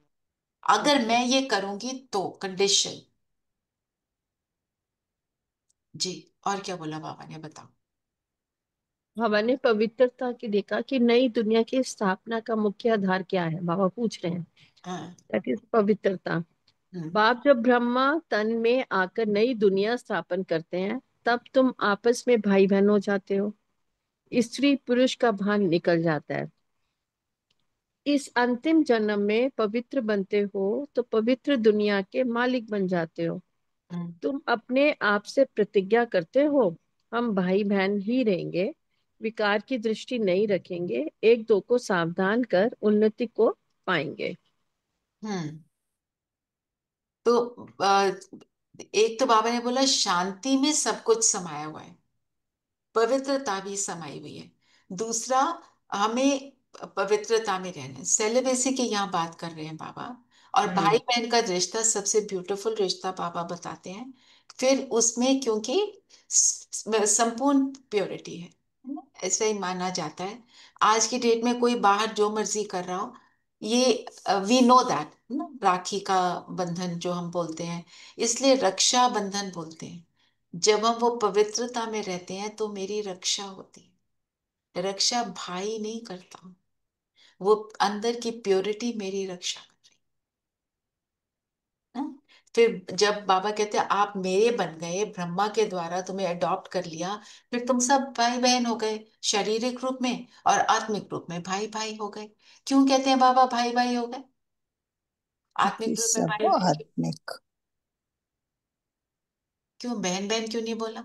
अगर मैं ये करूंगी तो कंडीशन। जी। और क्या बोला बाबा ने, बताओ। बाबा ने पवित्रता की देखा कि नई दुनिया की स्थापना का मुख्य आधार क्या है, बाबा पूछ रहे हैं। हाँ। दैट इज पवित्रता। हम्म। बाप, जब ब्रह्मा तन में आकर नई दुनिया स्थापन करते हैं, तब तुम आपस में भाई बहन हो जाते हो। स्त्री पुरुष का भान निकल जाता है। इस अंतिम जन्म में पवित्र बनते हो तो पवित्र दुनिया के मालिक बन जाते हो। हम्म। तुम अपने आप से प्रतिज्ञा करते हो, हम भाई बहन ही रहेंगे, विकार की दृष्टि नहीं रखेंगे, एक दो को सावधान कर उन्नति को पाएंगे। हम्म। तो एक तो बाबा ने बोला शांति में सब कुछ समाया हुआ है, पवित्रता भी समाई हुई है। दूसरा, हमें पवित्रता में रहना है, सेलिबेसी की यहाँ बात कर रहे हैं बाबा। और भाई हम्म, बहन का रिश्ता सबसे ब्यूटीफुल रिश्ता बाबा बताते हैं। फिर उसमें क्योंकि संपूर्ण प्योरिटी है ना, ऐसा ही माना जाता है। आज की डेट में कोई बाहर जो मर्जी कर रहा हो, ये वी नो दैट ना, राखी का बंधन जो हम बोलते हैं, इसलिए रक्षा बंधन बोलते हैं। जब हम वो पवित्रता में रहते हैं तो मेरी रक्षा होती है। रक्षा भाई नहीं करता, वो अंदर की प्योरिटी मेरी रक्षा कर रही है ना? फिर जब बाबा कहते हैं आप मेरे बन गए, ब्रह्मा के द्वारा तुम्हें अडॉप्ट कर लिया, फिर तुम सब भाई बहन हो गए, शारीरिक रूप में और आत्मिक रूप में भाई भाई हो गए। क्यों कहते हैं बाबा भाई भाई हो गए? क्योंकि आत्मिक रूप में सब भाई भाई क्यों? आत्मिक। क्यों बहन बहन क्यों नहीं बोला?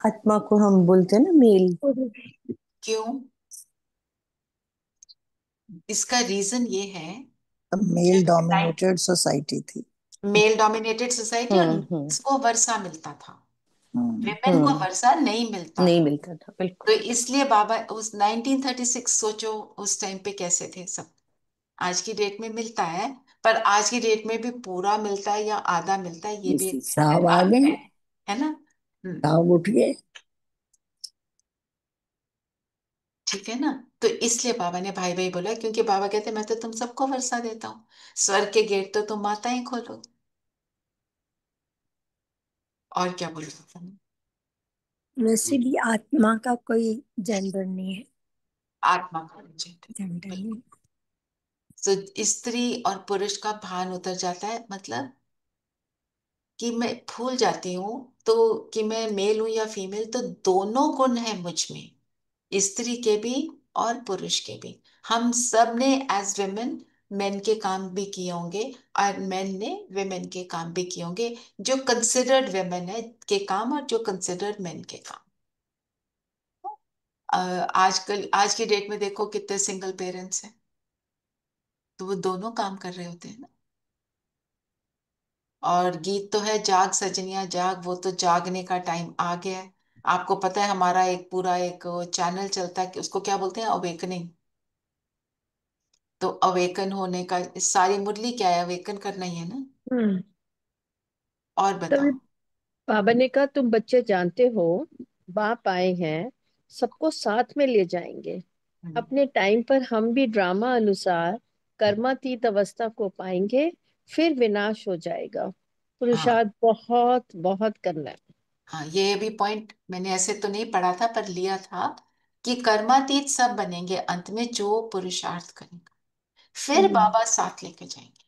आत्मा को हम बोलते हैं ना मेल। क्यों? इसका रीजन ये है, मेल डोमिनेटेड सोसाइटी थी। मेल डोमिनेटेड सोसाइटी, और हम्म। इसको वर्षा मिलता था, हम्म, विमेन को वर्षा नहीं मिलता नहीं था। मिलता था, बिल्कुल। तो इसलिए बाबा उस 1936, सोचो उस टाइम पे कैसे थे सब। आज की डेट में मिलता है, पर आज की डेट में भी पूरा मिलता है या आधा मिलता है, ये भी एक साहब आ बात गए। है ना। हम्म। साहब उठ गए। ठीक है ना। तो इसलिए बाबा ने भाई भाई बोला, क्योंकि बाबा कहते मैं तो तुम सबको वर्षा देता हूँ, स्वर्ग के गेट तो तुम माता ही खोलो। और क्या बोल रहा था? वैसे भी आत्मा का कोई जेंडर नहीं है। आत्मा का जेंडर नहीं। तो स्त्री और पुरुष का भान उतर जाता है, मतलब कि मैं भूल जाती हूँ तो कि मैं मेल हूं या फीमेल, तो दोनों गुण है मुझ में, स्त्री के भी और पुरुष के भी। हम सब ने एज वेमेन मेन के काम भी किए होंगे, और मेन ने वेमेन के काम भी किए होंगे, जो कंसिडर्ड वेमेन है के काम और जो कंसिडर्ड मेन के काम। आजकल आज की डेट में देखो कितने सिंगल पेरेंट्स हैं, तो वो दोनों काम कर रहे होते हैं ना। और गीत तो है जाग सजनिया जाग, वो तो जागने का टाइम आ गया है। आपको पता है हमारा एक पूरा एक चैनल चलता है कि उसको क्या बोलते हैं, अवेकनिंग। तो अवेकन होने का सारी मुरली क्या है, अवेकन करना ही है ना। हम्म। और तभी बताओ। बाबा ने कहा तुम बच्चे जानते हो, बाप आए हैं, सबको साथ में ले जाएंगे। हम्म, अपने टाइम पर हम भी ड्रामा अनुसार कर्मातीत अवस्था को पाएंगे, फिर विनाश हो जाएगा। हाँ पुरुषार्थ बहुत बहुत करना है। हाँ, ये भी पॉइंट मैंने ऐसे तो नहीं पढ़ा था पर लिया था कि कर्मातीत सब बनेंगे अंत में जो पुरुषार्थ करेंगे, फिर हम्म। बाबा साथ लेके जाएंगे।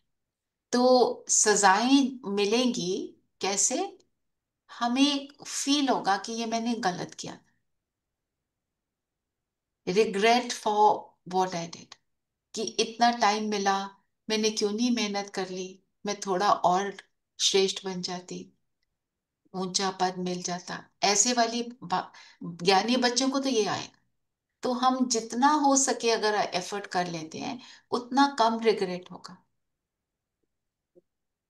तो सजाएं मिलेंगी कैसे, हमें फील होगा कि ये मैंने गलत किया, regret for what I did, कि इतना टाइम मिला, मैंने क्यों नहीं मेहनत कर ली, मैं थोड़ा और श्रेष्ठ बन जाती, ऊंचा पद मिल जाता, ऐसे वाली ज्ञानी बच्चों को तो ये आएगा। तो हम जितना हो सके अगर एफर्ट कर लेते हैं उतना कम रिग्रेट होगा।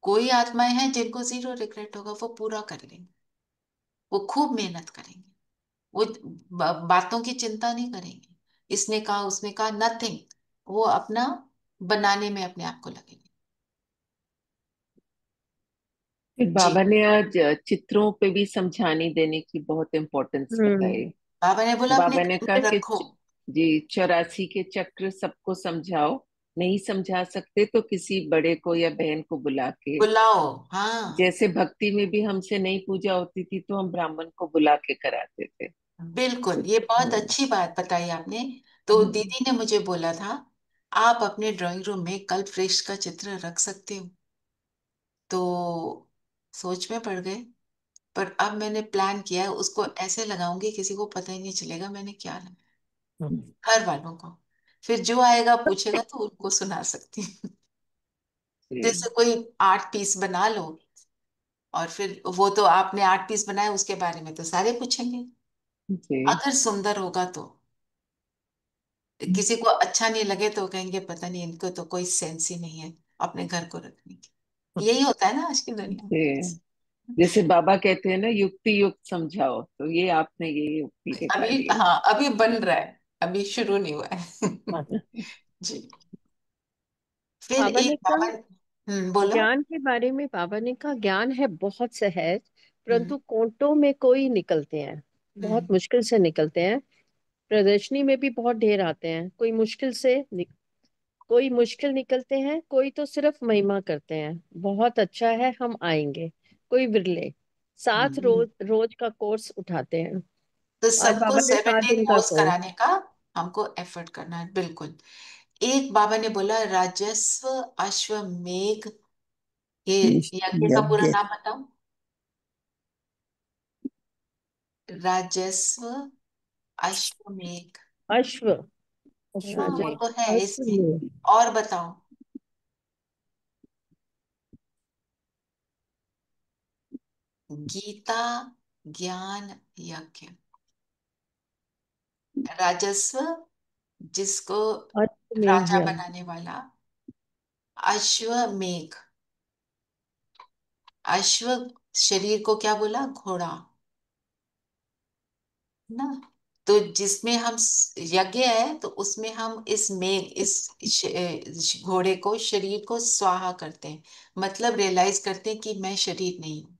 कोई आत्माएं हैं जिनको जीरो रिग्रेट होगा, वो पूरा कर लेंगे, वो खूब मेहनत करेंगे, वो बातों की चिंता नहीं करेंगे, इसने कहा उसने कहा, नथिंग, वो अपना बनाने में अपने आप को लगेंगे। फिर जी। बाबा ने आज चित्रों पे भी समझाने देने की बहुत इम्पोर्टेंस हम्म। बताई। बाबा ने बोला अपने बाबा ने घर कहा में कि रखो। जी 84 के चक्र सबको समझाओ, नहीं समझा सकते तो किसी बड़े को या बहन को बुला के, बुलाओ। हाँ जैसे भक्ति में भी हमसे नहीं पूजा होती थी तो हम ब्राह्मण को बुला के कराते थे। बिल्कुल, ये बहुत हम्म, अच्छी बात बताई आपने। तो हम्म, दीदी ने मुझे बोला था आप अपने ड्राइंग रूम में कल्प वृक्ष का चित्र रख सकते हो, तो सोच में पड़ गए। पर अब मैंने प्लान किया है उसको ऐसे लगाऊंगी किसी को पता ही नहीं चलेगा मैंने क्या लगाया, घर वालों को, फिर जो आएगा पूछेगा तो उनको सुना सकती हूँ। जी जैसे कोई आर्ट पीस बना लो, और फिर वो तो आपने आर्ट पीस बनाया उसके बारे में तो सारे पूछेंगे, जी अगर सुंदर होगा तो। किसी को अच्छा नहीं लगे तो कहेंगे पता नहीं इनको तो कोई सेंस ही नहीं है अपने घर को रखने की। यही होता है ना आज की दुनिया जी। में। जैसे बाबा कहते हैं ना, युक्ति युक्त समझाओ, तो ये आपने ये युक्ति अभी निकाली है। हाँ, अभी बन रहा है, अभी शुरू नहीं हुआ है। जी। फिर बाबा ने एक कहा बाबा, बोलो। ज्ञान के बारे में, बाबा ने कहा ज्ञान है बहुत सहज, हम्म परंतु कोटों में कोई निकलते हैं, हम्म बहुत मुश्किल से निकलते हैं। प्रदर्शनी में भी बहुत ढेर आते हैं, कोई मुश्किल निकलते हैं, कोई तो सिर्फ महिमा करते हैं, बहुत अच्छा है हम आएंगे, कोई विरले, साथ हम्म। रोज रोज का कोर्स उठाते हैं। तो और सबको बाबा ने 7 day दिन का कोर्स कोर्स। कराने का हमको एफर्ट करना है, बिल्कुल। एक बाबा ने बोला राजस्व अश्वमेघ, ये यज्ञ का पूरा यज्ञ। नाम बताओ। राजस्व अश्वमेघ। अश्व। हाँ वो राजा। तो है अश्व इसमें। में। और बताओ। गीता ज्ञान यज्ञ। राजस्व, जिसको अश्व में राजा ज्ञान। बनाने वाला। अश्वमेघ, अश्व शरीर को क्या बोला, घोड़ा ना। तो जिसमें हम यज्ञ है तो उसमें हम इस मेघ, घोड़े को, शरीर को स्वाहा करते हैं, मतलब रियलाइज करते हैं कि मैं शरीर नहीं हूं।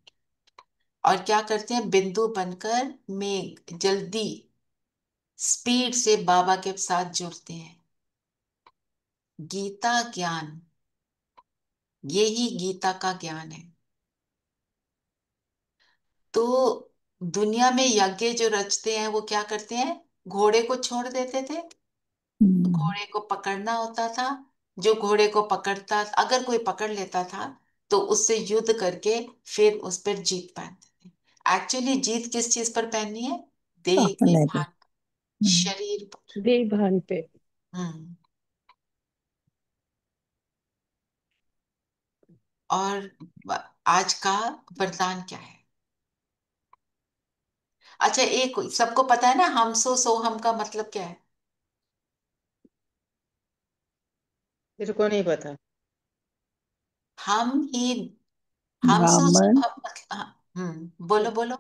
और क्या करते हैं, बिंदु बनकर मेघ जल्दी स्पीड से बाबा के साथ जुड़ते हैं। गीता ज्ञान, ये ही गीता का ज्ञान है। तो दुनिया में यज्ञ जो रचते हैं वो क्या करते हैं, घोड़े को छोड़ देते थे, घोड़े को पकड़ना होता था, जो घोड़े को पकड़ता, अगर कोई पकड़ लेता था तो उससे युद्ध करके फिर उस पर जीत पहनते थे। एक्चुअली जीत किस चीज पर पहननी है, देह के अपने पे। भान, शरीर पर। देवभान पे। हम्म। और आज का वरदान क्या है? अच्छा, एक सबको पता है ना, हम सो हम का मतलब क्या है? मेरे को नहीं पता। हम ही, हम सो ब्राह्मण, हम, बोलो बोलो।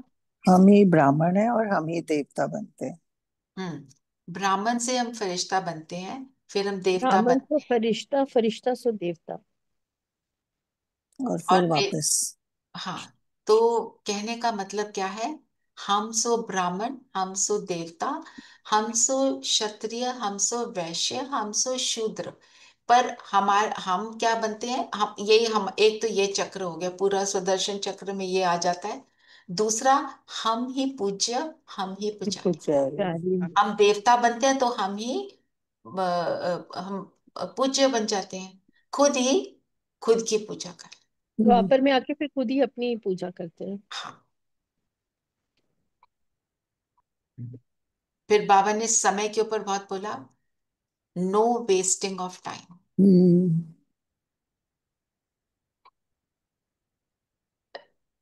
हम ही ब्राह्मण है और हम ही देवता बनते हैं। ब्राह्मण से हम फरिश्ता बनते हैं, फिर हम देवता ब्राह्मण बनते सो फरिश्ता, फरिश्ता सो देवता। और हैं। फिर और वापस। हाँ, तो कहने का मतलब क्या है, हम सो ब्राह्मण, हम सो देवता, हम सो क्षत्रिय, हम सो वैश्य, हम सो शूद्र। पर हम क्या बनते हैं, हम यही, हम एक तो ये चक्र हो गया, पूरा सुदर्शन चक्र में ये आ जाता है। दूसरा, हम ही पूज्य, हम ही पुजारी। पुजारी। प्यारी। हम देवता बनते हैं तो हम ही हम पूज्य बन जाते हैं, खुद ही खुद की पूजा कर। द्वापर में आके फिर खुद ही अपनी पूजा करते हैं। हाँ। फिर बाबा ने समय के ऊपर बहुत बोला, no wasting of time.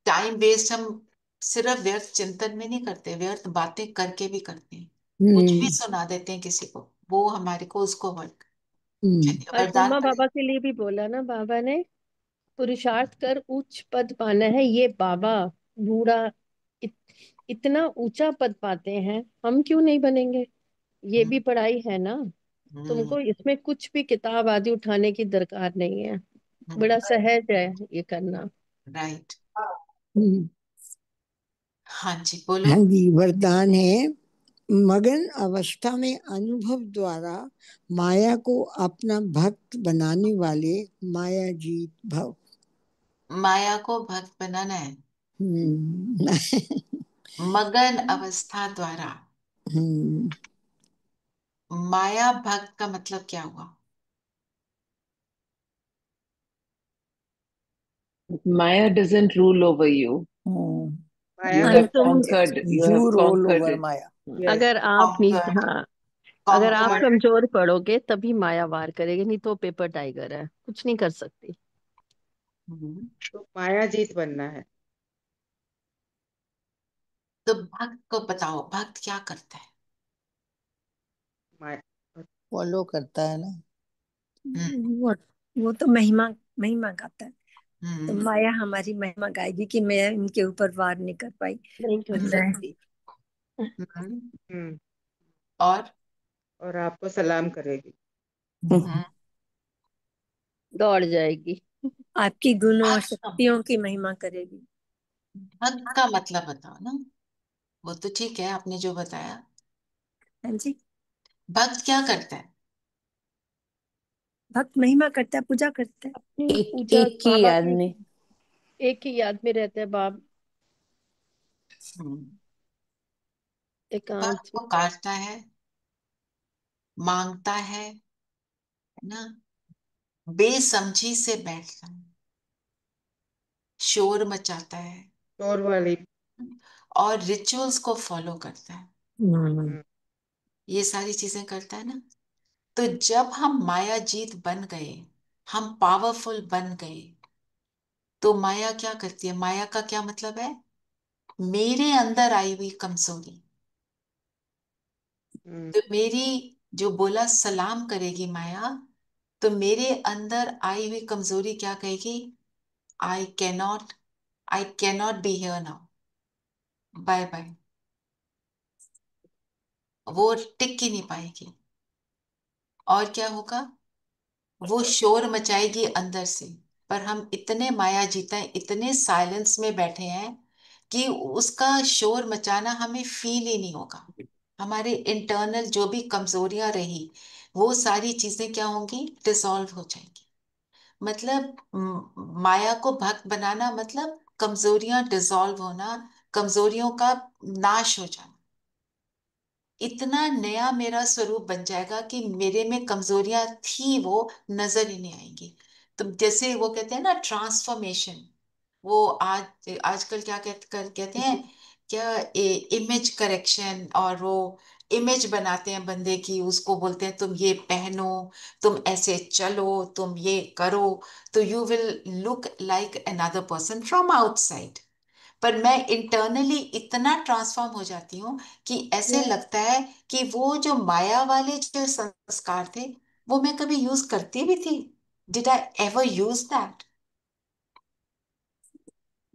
Time waste हम सिर्फ व्यर्थ चिंतन में नहीं करते, व्यर्थ बातें करके भी करते हैं, कुछ भी सुना देते हैं किसी को, वो हमारे को उसको आज वरदान मम्मा पड़े। बाबा के लिए भी बोला ना बाबा ने, पुरुषार्थ कर उच्च पद पाना है। ये बाबा बूढ़ा इत, इतना ऊंचा पद पाते हैं, हम क्यों नहीं बनेंगे? ये हम्म, भी पढ़ाई है ना। हम्म, तुमको इसमें कुछ भी किताब आदि उठाने की दरकार नहीं है, बड़ा सहज है ये करना। राइट। हम्म। हाँ जी, बोलो। हाँ जी, वरदान है, मगन अवस्था में अनुभव द्वारा माया को अपना भक्त बनाने वाले माया जीत भव। माया को भक्त बनाना है, हम्म। मगन अवस्था द्वारा। हम्म। माया भक्त का मतलब क्या हुआ? Maya doesn't rule over you. Maya You का have तुम conquered. You you have rule conquered over it. Maya. Yes. अगर आप नहीं, कॉन्कर्ड, हाँ, अगर आप कॉन्कर्ड। कमजोर पड़ोगे तभी माया वार करेगी, नहीं तो पेपर टाइगर है, कुछ नहीं कर सकती। तो माया जीत बनना है। तो भक्त को बताओ, भक्त क्या करता है? माया। फॉलो करता है ना। हम्म, वो वो तो महिमा महिमा गाता है। तो हम्म, माया हमारी महिमा गाएगी कि मैं इनके ऊपर वार नहीं कर पाई। नहीं कर मैं सकती। हम्म। हम्म। और और आपको सलाम करेगी। दौड़ जाएगी। आपकी गुणों और भक्त का, शक्तियों की महिमा करेगी। भक्त का मतलब बताओ ना। वो तो ठीक है, आपने जो बताया। हाँ जी। भक्त क्या करता है? भक्त महिमा करता है, पूजा करता है। अपनी एक पूजा एक की बाबा याद की, में। एक ही याद में रहता है बाप, हम्म, भक्त एकांत को में। काटता है, मांगता है ना, बेसमझी से बैठता है, शोर मचाता है, चोर वाली। और रिचुअल्स को फॉलो करता है, हम्म। हम्म। ये सारी चीजें करता है ना। तो जब हम माया जीत बन गए, हम पावरफुल बन गए, तो माया क्या करती है? माया का क्या मतलब है, मेरे अंदर आई हुई कमजोरी, हम्म। तो मेरी, जो बोला सलाम करेगी माया, तो मेरे अंदर आई हुई कमजोरी क्या कहेगी, I cannot, I cannot be here now, bye bye. वो टिक ही नहीं पाएगी। और क्या होगा, वो शोर मचाएगी अंदर से। पर हम इतने माया जीता है, इतने साइलेंस में बैठे हैं कि उसका शोर मचाना हमें फील ही नहीं होगा। हमारे इंटरनल जो भी कमजोरियां रही, वो सारी चीजें क्या होंगी, डिसॉल्व हो जाएंगी। मतलब माया को भक्त बनाना मतलब कमजोरियां डिसॉल्व होना, कमजोरियों का नाश हो जाना, इतना नया मेरा स्वरूप बन जाएगा कि मेरे में कमजोरियां थी वो नजर ही नहीं आएंगी। तो जैसे वो कहते हैं ना ट्रांसफॉर्मेशन, वो आजकल क्या कहते हैं, क्या इमेज करेक्शन, और वो इमेज बनाते हैं बंदे की, उसको बोलते हैं तुम ये पहनो, तुम ऐसे चलो, तुम ये करो, तो you will look like another person from outside. पर मैं इंटरनली इतना ट्रांसफॉर्म हो जाती हूँ कि ऐसे लगता है कि वो जो माया वाले जो संस्कार थे वो मैं कभी यूज करती भी थी। Did I ever use that?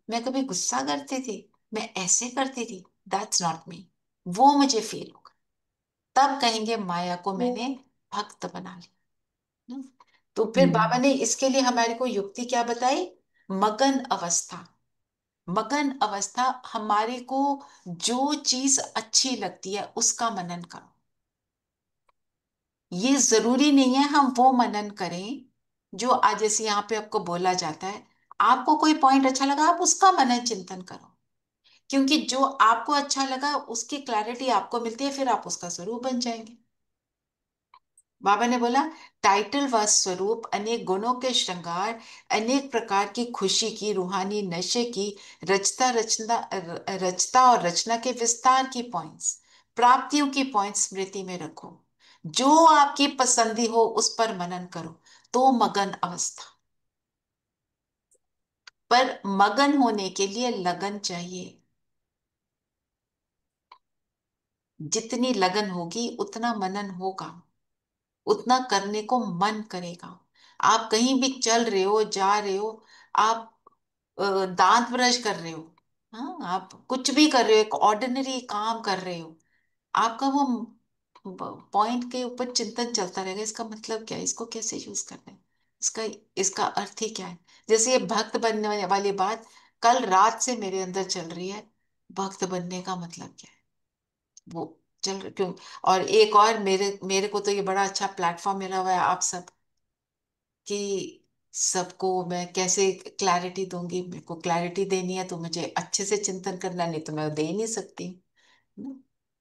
मैं कभी गुस्सा करती थी, मैं ऐसे करती थी? That's not me. वो मुझे फील होगा, तब कहेंगे माया को मैंने भक्त बना लिया। हम्म। तो फिर बाबा ने इसके लिए हमारे को युक्ति क्या बताई? मगन अवस्था। मगन अवस्था हमारे को जो चीज अच्छी लगती है उसका मनन करो। ये जरूरी नहीं है हम वो मनन करें जो आज जैसे यहाँ पे आपको बोला जाता है। आपको कोई पॉइंट अच्छा लगा, आप उसका मनन चिंतन करो, क्योंकि जो आपको अच्छा लगा उसकी क्लैरिटी आपको मिलती है, फिर आप उसका स्वरूप बन जाएंगे। बाबा ने बोला टाइटल व स्वरूप अनेक गुणों के श्रृंगार, अनेक प्रकार की खुशी की, रूहानी नशे की, रचता और रचना के विस्तार की पॉइंट्स, प्राप्तियों की पॉइंट्स स्मृति में रखो, जो आपकी पसंदी हो उस पर मनन करो, तो मगन अवस्था। पर मगन होने के लिए लगन चाहिए। जितनी लगन होगी उतना मनन होगा, उतना करने को मन करेगा। आप कहीं भी चल रहे हो, जा रहे हो, आप दांत ब्रश कर रहे हो, हाँ, आप कुछ भी कर रहे हो, एक ऑर्डिनरी काम कर रहे हो, आपका वो पॉइंट के ऊपर चिंतन चलता रहेगा, इसका मतलब क्या है, इसको कैसे यूज करना है, इसका इसका अर्थ ही क्या है। जैसे ये भक्त बनने वाली बात कल रात से मेरे अंदर चल रही है, भक्त बनने का मतलब क्या है, वो चल क्यों। और एक और मेरे मेरे को तो ये बड़ा अच्छा प्लेटफॉर्म मिला हुआ है आप सब, कि सबको मैं कैसे क्लैरिटी दूंगी। मेरे को क्लैरिटी देनी है तो मुझे अच्छे से चिंतन करना, नहीं तो मैं दे ही नहीं सकती।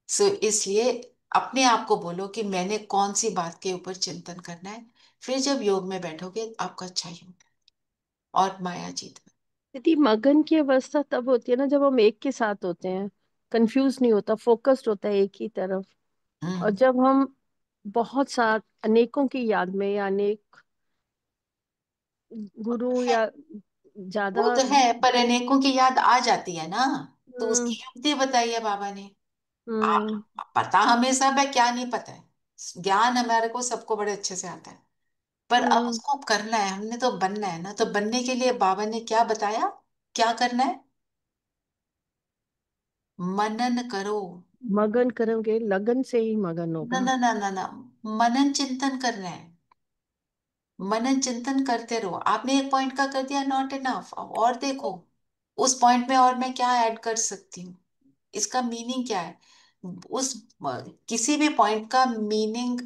सो इसलिए अपने आप को बोलो कि मैंने कौन सी बात के ऊपर चिंतन करना है, फिर जब योग में बैठोगे आपका अच्छा ही होगा और माया जीत में। यदि मगन की अवस्था तब होती है ना जब हम एक के साथ होते हैं, कंफ्यूज नहीं होता, फोकस्ड होता है एक ही तरफ। और जब हम बहुत साथ अनेकों की याद में, या अनेक वो गुरु तो है, या वो ज्यादा। तो है, पर अनेकों की याद आ जाती है ना, तो उसकी हम्म। युक्ति बताई है बाबा ने। हम्म। पता हमें सब है, क्या नहीं पता है, ज्ञान हमारे को सबको बड़े अच्छे से आता है, पर अब हम्म। उसको करना है, हमने तो बनना है ना। तो बनने के लिए बाबा ने क्या बताया, क्या करना है? मनन करो। मगन करोगे, लगन से ही मगन ना होगा। ना ना ना ना, मनन चिंतन करना है। मनन चिंतन करते रहो। आपने एक पॉइंट का कर दिया, नॉट इनफ, और देखो उस पॉइंट में और मैं क्या ऐड कर सकती हूँ, इसका मीनिंग क्या है। उस किसी भी पॉइंट का मीनिंग,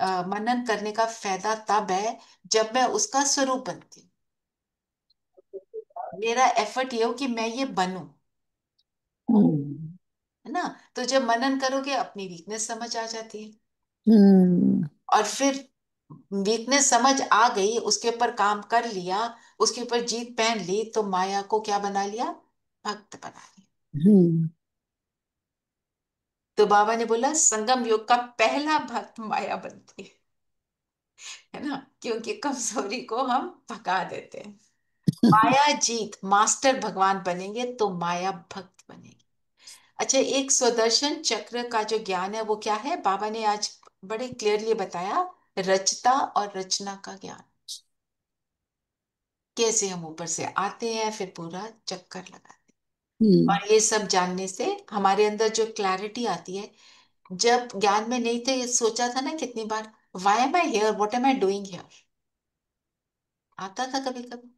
मनन करने का फायदा तब है जब मैं उसका स्वरूप बनती हूँ। मेरा एफर्ट ये हो कि मैं ये बनूं, है ना। तो जब मनन करोगे अपनी वीकनेस समझ आ जाती है, और फिर वीकनेस समझ आ गई, उसके ऊपर काम कर लिया, उसके ऊपर जीत पहन ली, तो माया को क्या बना लिया? भक्त बना लिया। तो बाबा ने बोला संगम योग का पहला भक्त माया बनती है ना, क्योंकि कमजोरी को हम भगा देते हैं। माया जीत, मास्टर भगवान बनेंगे तो माया भक्त बनेगी। अच्छा, एक स्वदर्शन चक्र का जो ज्ञान है वो क्या है, बाबा ने आज बड़े क्लियरली बताया, रचता और रचना का ज्ञान, कैसे हम ऊपर से आते हैं फिर पूरा चक्कर लगाते हैं। और ये सब जानने से हमारे अंदर जो क्लैरिटी आती है, जब ज्ञान में नहीं थे, ये सोचा था ना कितनी बार, why am I here, what am I doing here, आता था कभी कभी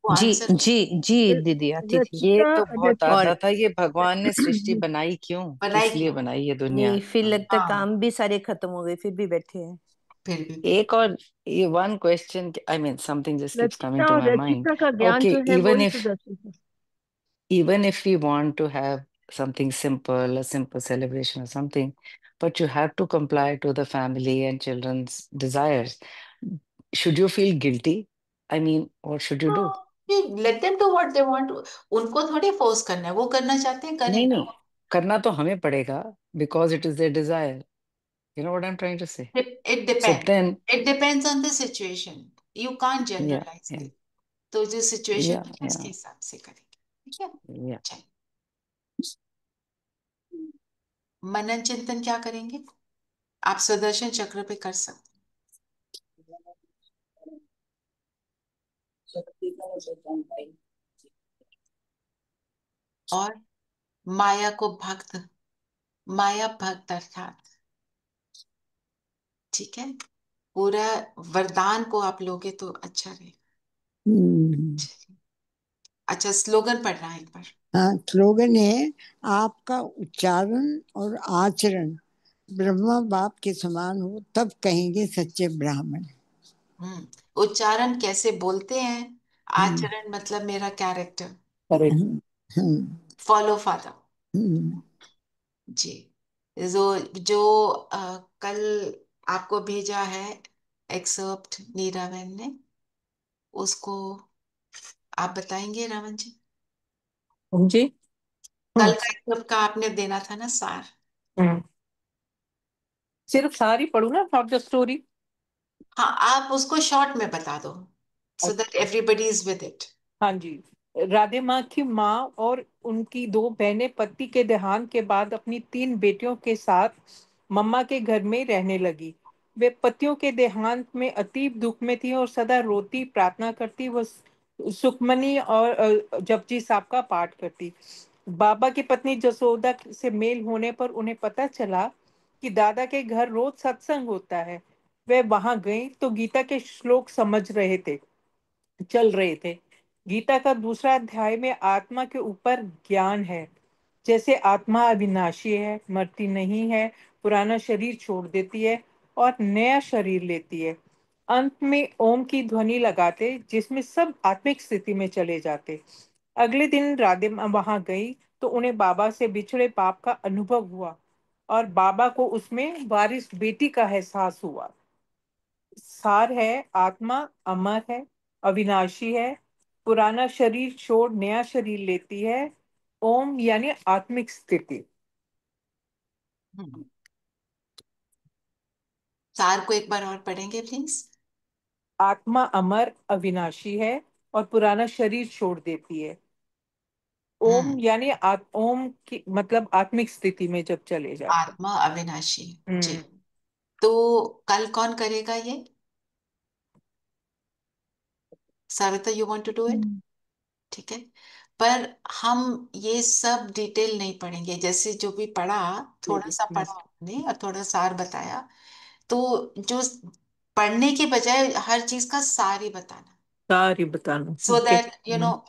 वो जी आंसर। जी जी दीदी आती थी। ये रचना तो बहुत और आता था, ये भगवान ने सृष्टि बनाई क्यों, बनाई किस लिए क्यों? बनाई ये दुनिया। ये फिर लगता है हाँ, काम भी सारे खत्म हो गए फिर भी बैठे हैं। फिर भी एक और ये one question, I mean something just keeps coming to my mind. Rachita का ज्ञान जो Okay, है वो ही तो दर्शन है। even if we want to have something simple, a simple celebration or something, but you have to comply to the family and children's desires. Should you feel guilty? I mean, what should you do? Let them do what they want. उनको थोड़ी force करना है, वो करना चाहते हैं करें नहीं ना। नहीं, करना तो हमें पड़ेगा because it is their desire. You know what I'm trying to say? It So depend, then, it depends on the situation, you can't yeah, generalise yeah, it. तो जो सिचुएशन yeah, है उसके yeah, हिसाब से करेंगे, ठीक है। yeah. चलिए, मनन चिंतन क्या करेंगे? आप सुदर्शन चक्र पे कर सकते हैं। और माया को भक्त, माया भक्त अर्थात, ठीक है, पूरा वरदान को आप लोगे तो अच्छा रहेगा। अच्छा, स्लोगन पढ़ना है एक बार। हाँ, स्लोगन है, आपका उच्चारण और आचरण ब्रह्मा बाप के समान हो तब कहेंगे सच्चे ब्राह्मण। उच्चारण कैसे बोलते हैं, आचरण मतलब मेरा कैरेक्टर, फॉलो फादर जी। जो जो कल आपको भेजा है एक्सर्प्ट नीरा बहन ने, उसको आप बताएंगे रावण जी? जी। कल का एक्सर्प्ट का आपने देना था ना सार। सिर्फ सारी पढ़ू ना, नॉट द स्टोरी? हाँ, आप उसको शॉर्ट में बता दो so that everybody is with it. हाँ जी। राधे माँ की माँ और उनकी दो बहनें पति के देहांत के बाद अपनी 3 बेटियों के साथ मम्मा के घर में रहने लगी। वे पतियों के देहांत में अतीब दुख में थी और सदा रोती, प्रार्थना करती, वह सुखमनी और जपजी साहब का पाठ करती। बाबा की पत्नी जसोदा से मेल होने पर उन्हें पता चला कि दादा के घर रोज सत्संग होता है। वे वहां गई तो गीता के श्लोक चल रहे थे। गीता का दूसरा अध्याय में आत्मा के ऊपर ज्ञान है, जैसे आत्मा अविनाशी है, मरती नहीं है, पुराना शरीर छोड़ देती है और नया शरीर लेती है। अंत में ओम की ध्वनि लगाते, जिसमें सब आत्मिक स्थिति में चले जाते। अगले दिन राधे वहां गई तो उन्हें बाबा से बिछड़े पाप का अनुभव हुआ और बाबा को उसमें वारिस बेटी का एहसास हुआ। सार है, आत्मा अमर है, अविनाशी है, पुराना शरीर छोड़ नया शरीर लेती है। ओम यानी आत्मिक स्थिति। सार को एक बार और पढ़ेंगे प्लीज। आत्मा अमर अविनाशी है और पुराना शरीर छोड़ देती है। ओम यानी ओम की मतलब आत्मिक स्थिति में जब चले जाते आत्मा अविनाशी जी। हैं। तो कल कौन करेगा ये? Savita, you want to do it? ठीक है, पर हम ये सब डिटेल नहीं पढ़ेंगे, जैसे जो भी पढ़ा, थोड़ा सा पढ़ा हमने और थोड़ा सार बताया। तो जो पढ़ने के बजाय हर चीज का सार ही बताना, सारी बताना। so okay. that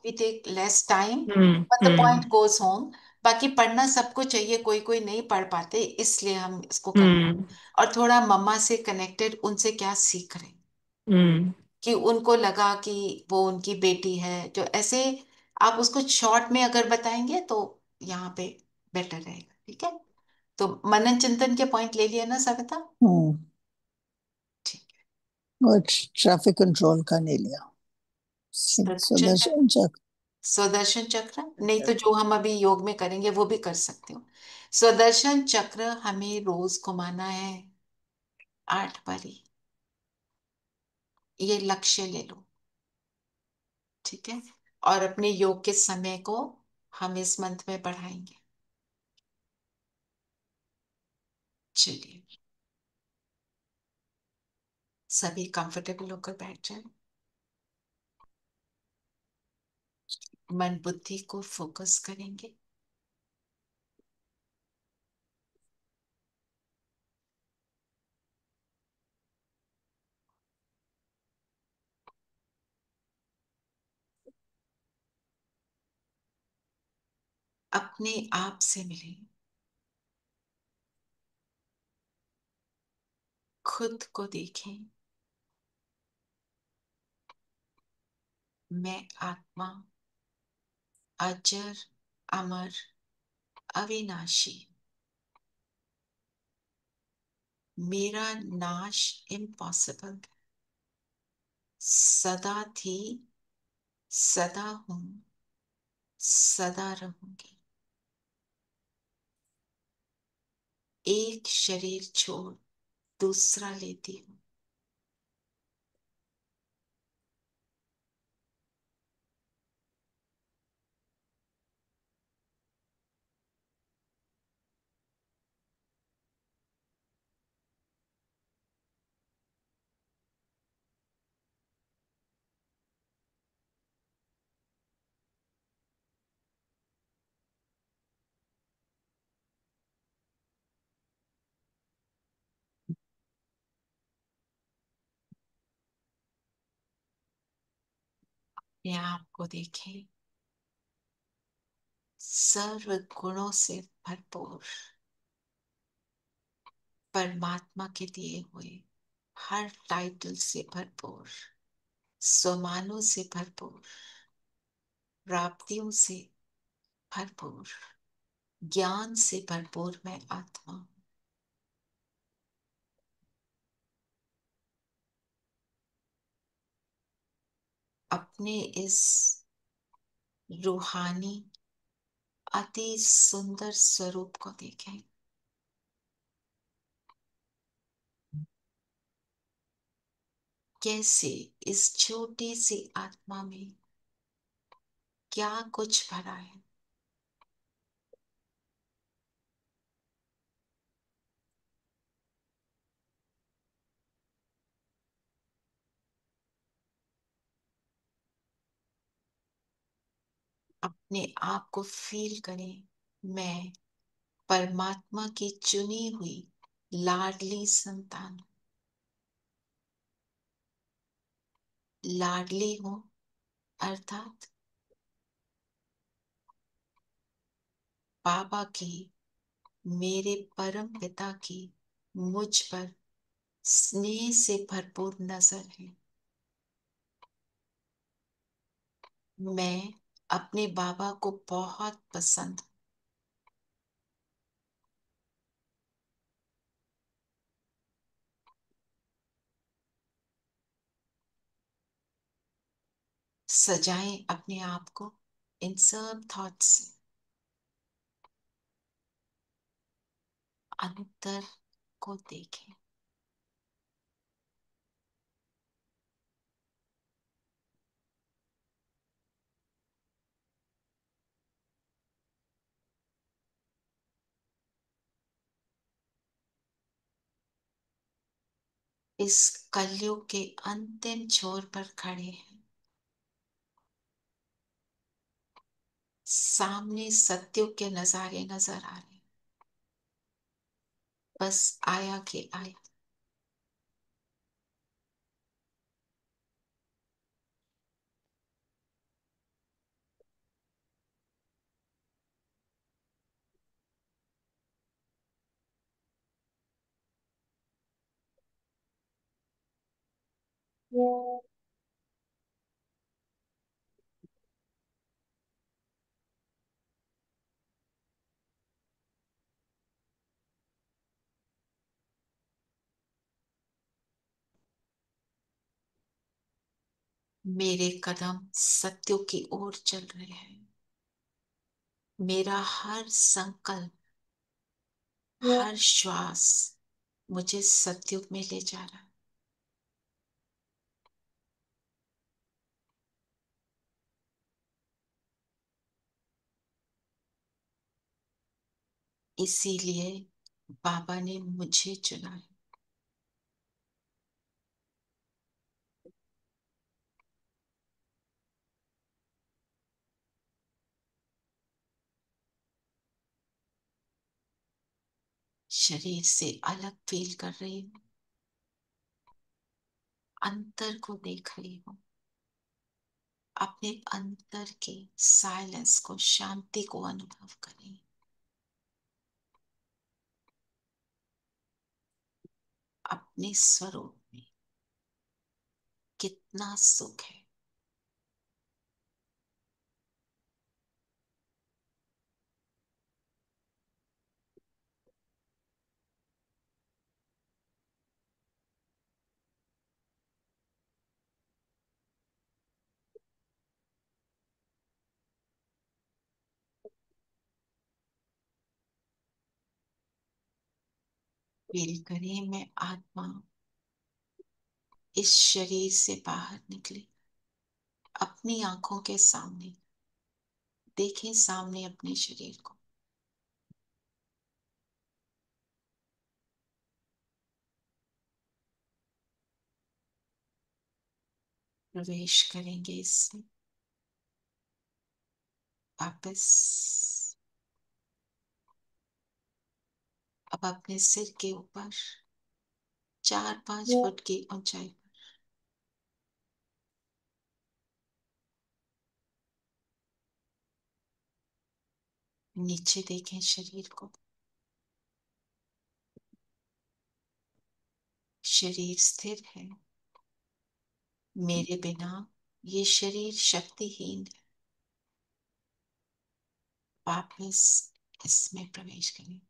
we take less time but the point goes home। बाकी पढ़ना सबको चाहिए, कोई कोई नहीं पढ़ पाते, इसलिए हम इसको कर रहे हैं। और थोड़ा मम्मा से कनेक्टेड, उनसे क्या सीख रहे हैं, कि उनको लगा कि वो उनकी बेटी है, जो ऐसे आप उसको शॉर्ट में अगर बताएंगे तो यहाँ पे बेटर रहेगा, ठीक है। तो मनन चिंतन के पॉइंट ले लिया ना सविता? और ट्रैफिक कंट्रोल का नहीं लिया। सुदर्शन चक्र, सुदर्शन चक्र नहीं तो जो हम अभी योग में करेंगे वो भी कर सकते हो। सुदर्शन चक्र हमें रोज घुमाना है 8 बारी, ये लक्ष्य ले लो, ठीक है। और अपने योग के समय को हम इस मंथ में बढ़ाएंगे। चलिए, सभी कंफर्टेबल होकर बैठ जाए, मन बुद्धि को फोकस करेंगे। अपने आप से मिले, खुद को देखें। मैं आत्मा अजर, अमर, अविनाशी। मेरा नाश इम्पॉसिबल। सदा थी, सदा हूं, सदा रहूंगी। एक शरीर छोड़ दूसरा लेती हूँ। अपने आप को देखें, सर्व गुणों से भरपूर, परमात्मा के दिए हुए हर टाइटल से भरपूर, स्वमानों से भरपूर, प्राप्तियों से भरपूर, ज्ञान से भरपूर मैं आत्मा हूं। अपने इस रूहानी अति सुंदर स्वरूप को देखें। कैसे इस छोटी सी आत्मा में क्या कुछ भरा है। अपने आप को फील करें, मैं परमात्मा की चुनी हुई लाडली संतान हूं। लाडली हूं अर्थात बाबा की, मेरे परम पिता की मुझ पर स्नेह से भरपूर नजर है। मैं अपने बाबा को बहुत पसंद हूं। सजाएं अपने आप को इन सब थॉट्स से। अंतर को देखें। इस कलयुग के अंतिम छोर पर खड़े हैं। सामने सत्युग के नजारे नजर आ रहे हैं। बस आया के आया। मेरे कदम सत्युग की ओर चल रहे हैं। मेरा हर संकल्प, हर श्वास मुझे सत्युग में ले जा रहा है। इसीलिए बाबा ने मुझे चुना है। शरीर से अलग फील कर रही हूँ। अंतर को देख रही हूँ। अपने अंतर के साइलेंस को, शांति को अनुभव करें। अपने स्वरूप में। कितना सुख है। फील करें, मैं आत्मा इस शरीर से बाहर निकली, अपनी आंखों के सामने देखें, सामने अपने शरीर को। प्रवेश करेंगे इसमें वापस। अब अपने सिर के ऊपर 4-5 फुट की ऊंचाई पर नीचे देखें शरीर को। शरीर स्थिर है। मेरे बिना ये शरीर शक्तिहीन है। वापस इसमें प्रवेश करें।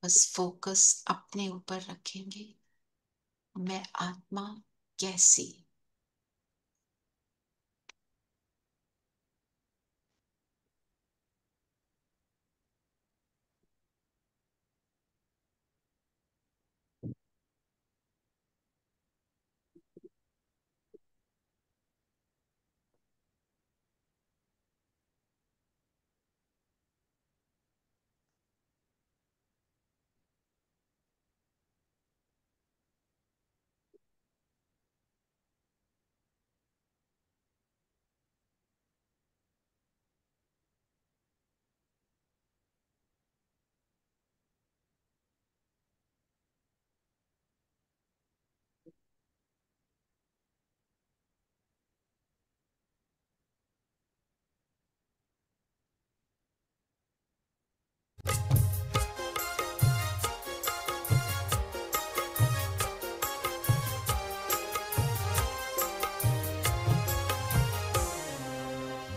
बस फोकस अपने ऊपर रखेंगे। मैं आत्मा कैसी।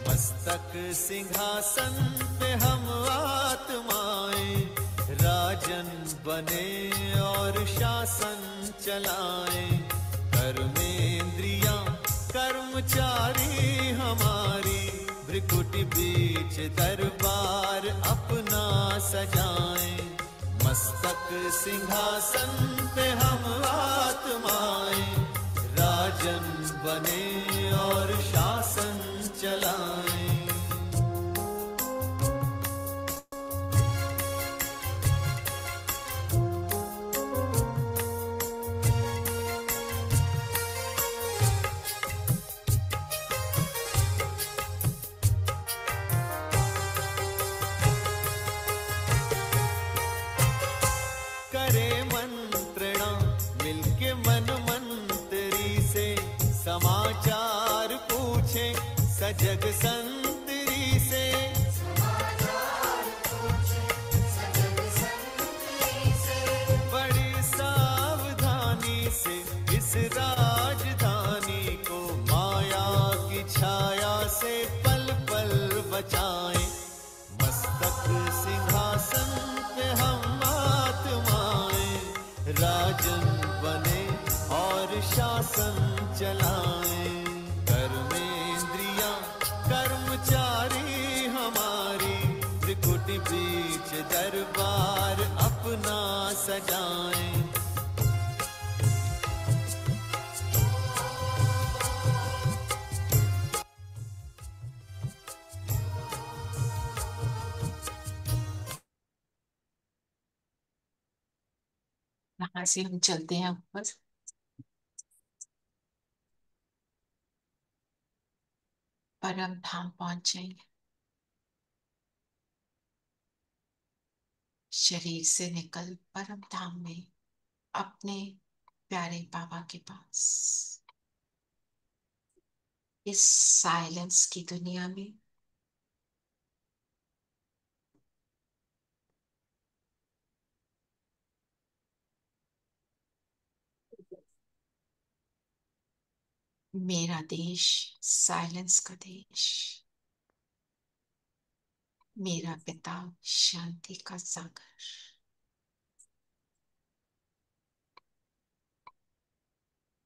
मस्तक सिंहासन पे हम आत्माएं राजन बने और शासन चलाएं। कर्मेंद्रियां कर्मचारी हमारी, भ्रिकुटी बीच दरबार अपना सजाएं। मस्तक सिंहासन पे हम आत्माएं राजन बने और शासन चलाएं। करे मंत्रणा मिलके मन मंत्री से, समाचार पूछे सजग संतरी से। बड़ी सावधानी से इस राजधानी को माया की छाया से पल पल बचाएं। मस्तक सिंहासन पे हम आत्माएं राजन बने और शासन चलाएं। कर्मेंद्रियां कर्मचारी हमारी, त्रिकुटी बीच दरबार अपना सजाएं। यहाँ से हम चलते हैं ऊपर। परम धाम पहुंच जाएंगे। शरीर से निकल परम धाम में अपने प्यारे बाबा के पास, इस साइलेंस की दुनिया में मेरा देश साइलेंस का देश, मेरा पिता शांति का सागर,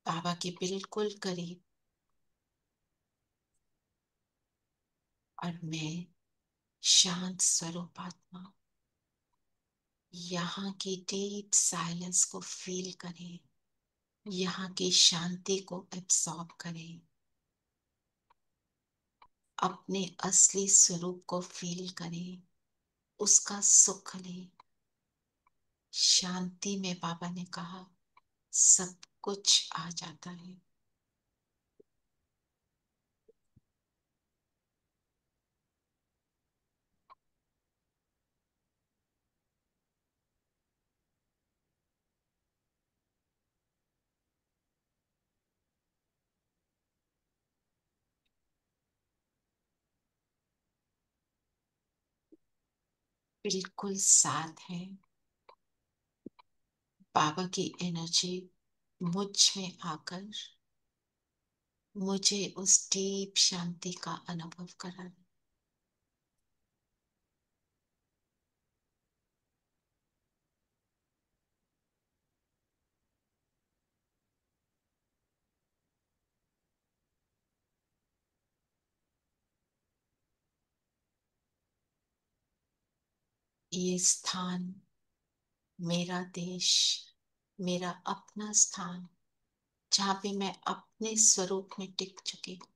बाबा के बिल्कुल करीब, और मैं शांत स्वरूप आत्मा। यहाँ की डीप साइलेंस को फील करें, यहाँ की शांति को एब्सॉर्ब करें, अपने असली स्वरूप को फील करें, उसका सुख लें। शांति में बाबा ने कहा सब कुछ आ जाता है। बिल्कुल साथ है। बाबा की एनर्जी मुझ में आकर मुझे उस डीप शांति का अनुभव करा। ये स्थान मेरा देश, मेरा अपना स्थान, जहाँ पे मैं अपने स्वरूप में टिक चुकी हूँ।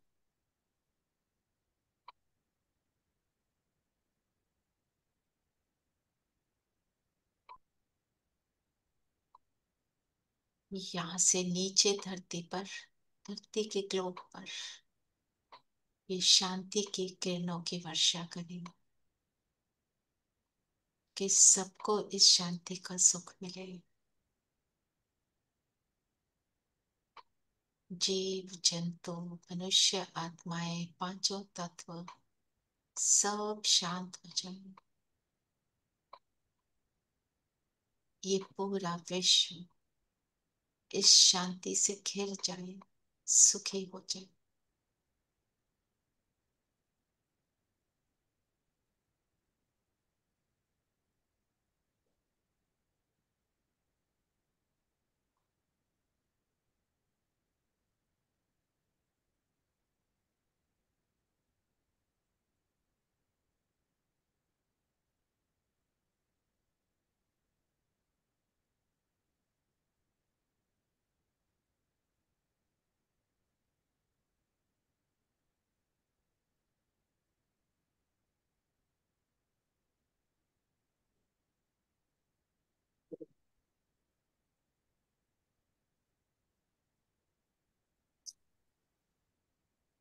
यहाँ से नीचे धरती पर, धरती के ग्लोब पर ये शांति की किरणों की वर्षा करें कि सबको इस शांति का सुख मिले। जीव जंतु मनुष्य आत्माएं पांचों तत्व सब शांत हो जाए। ये पूरा विश्व इस शांति से घिर जाए, सुखी हो जाए।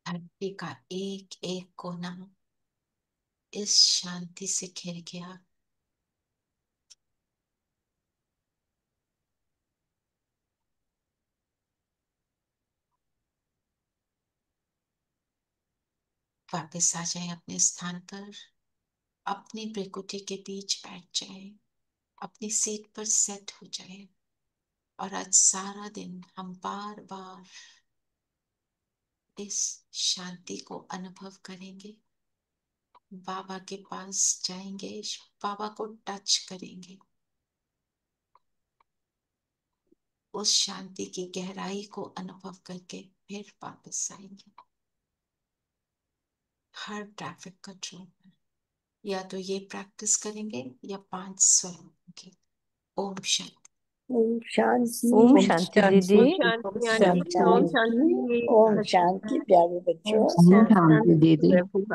धरती का एक एक कोना इस शांति से घिर गया। वापस आ जाए अपने स्थान पर, अपनी प्रकृति के बीच बैठ जाए, अपनी सीट पर सेट हो जाए। और आज सारा दिन हम बार बार इस शांति को अनुभव करेंगे। बाबा के पास जाएंगे, बाबा को टच करेंगे, उस शांति की गहराई को अनुभव करके फिर वापस आएंगे। हर ट्रैफिक कंट्रोल में या तो ये प्रैक्टिस करेंगे या 5 स्वरों की। ओम शांति। ओम शांति। ओम शांति दीदी। ओम शांति आंटी, ओम शांति ओम शांति प्यारे बच्चों। ओम शांति प्रभु।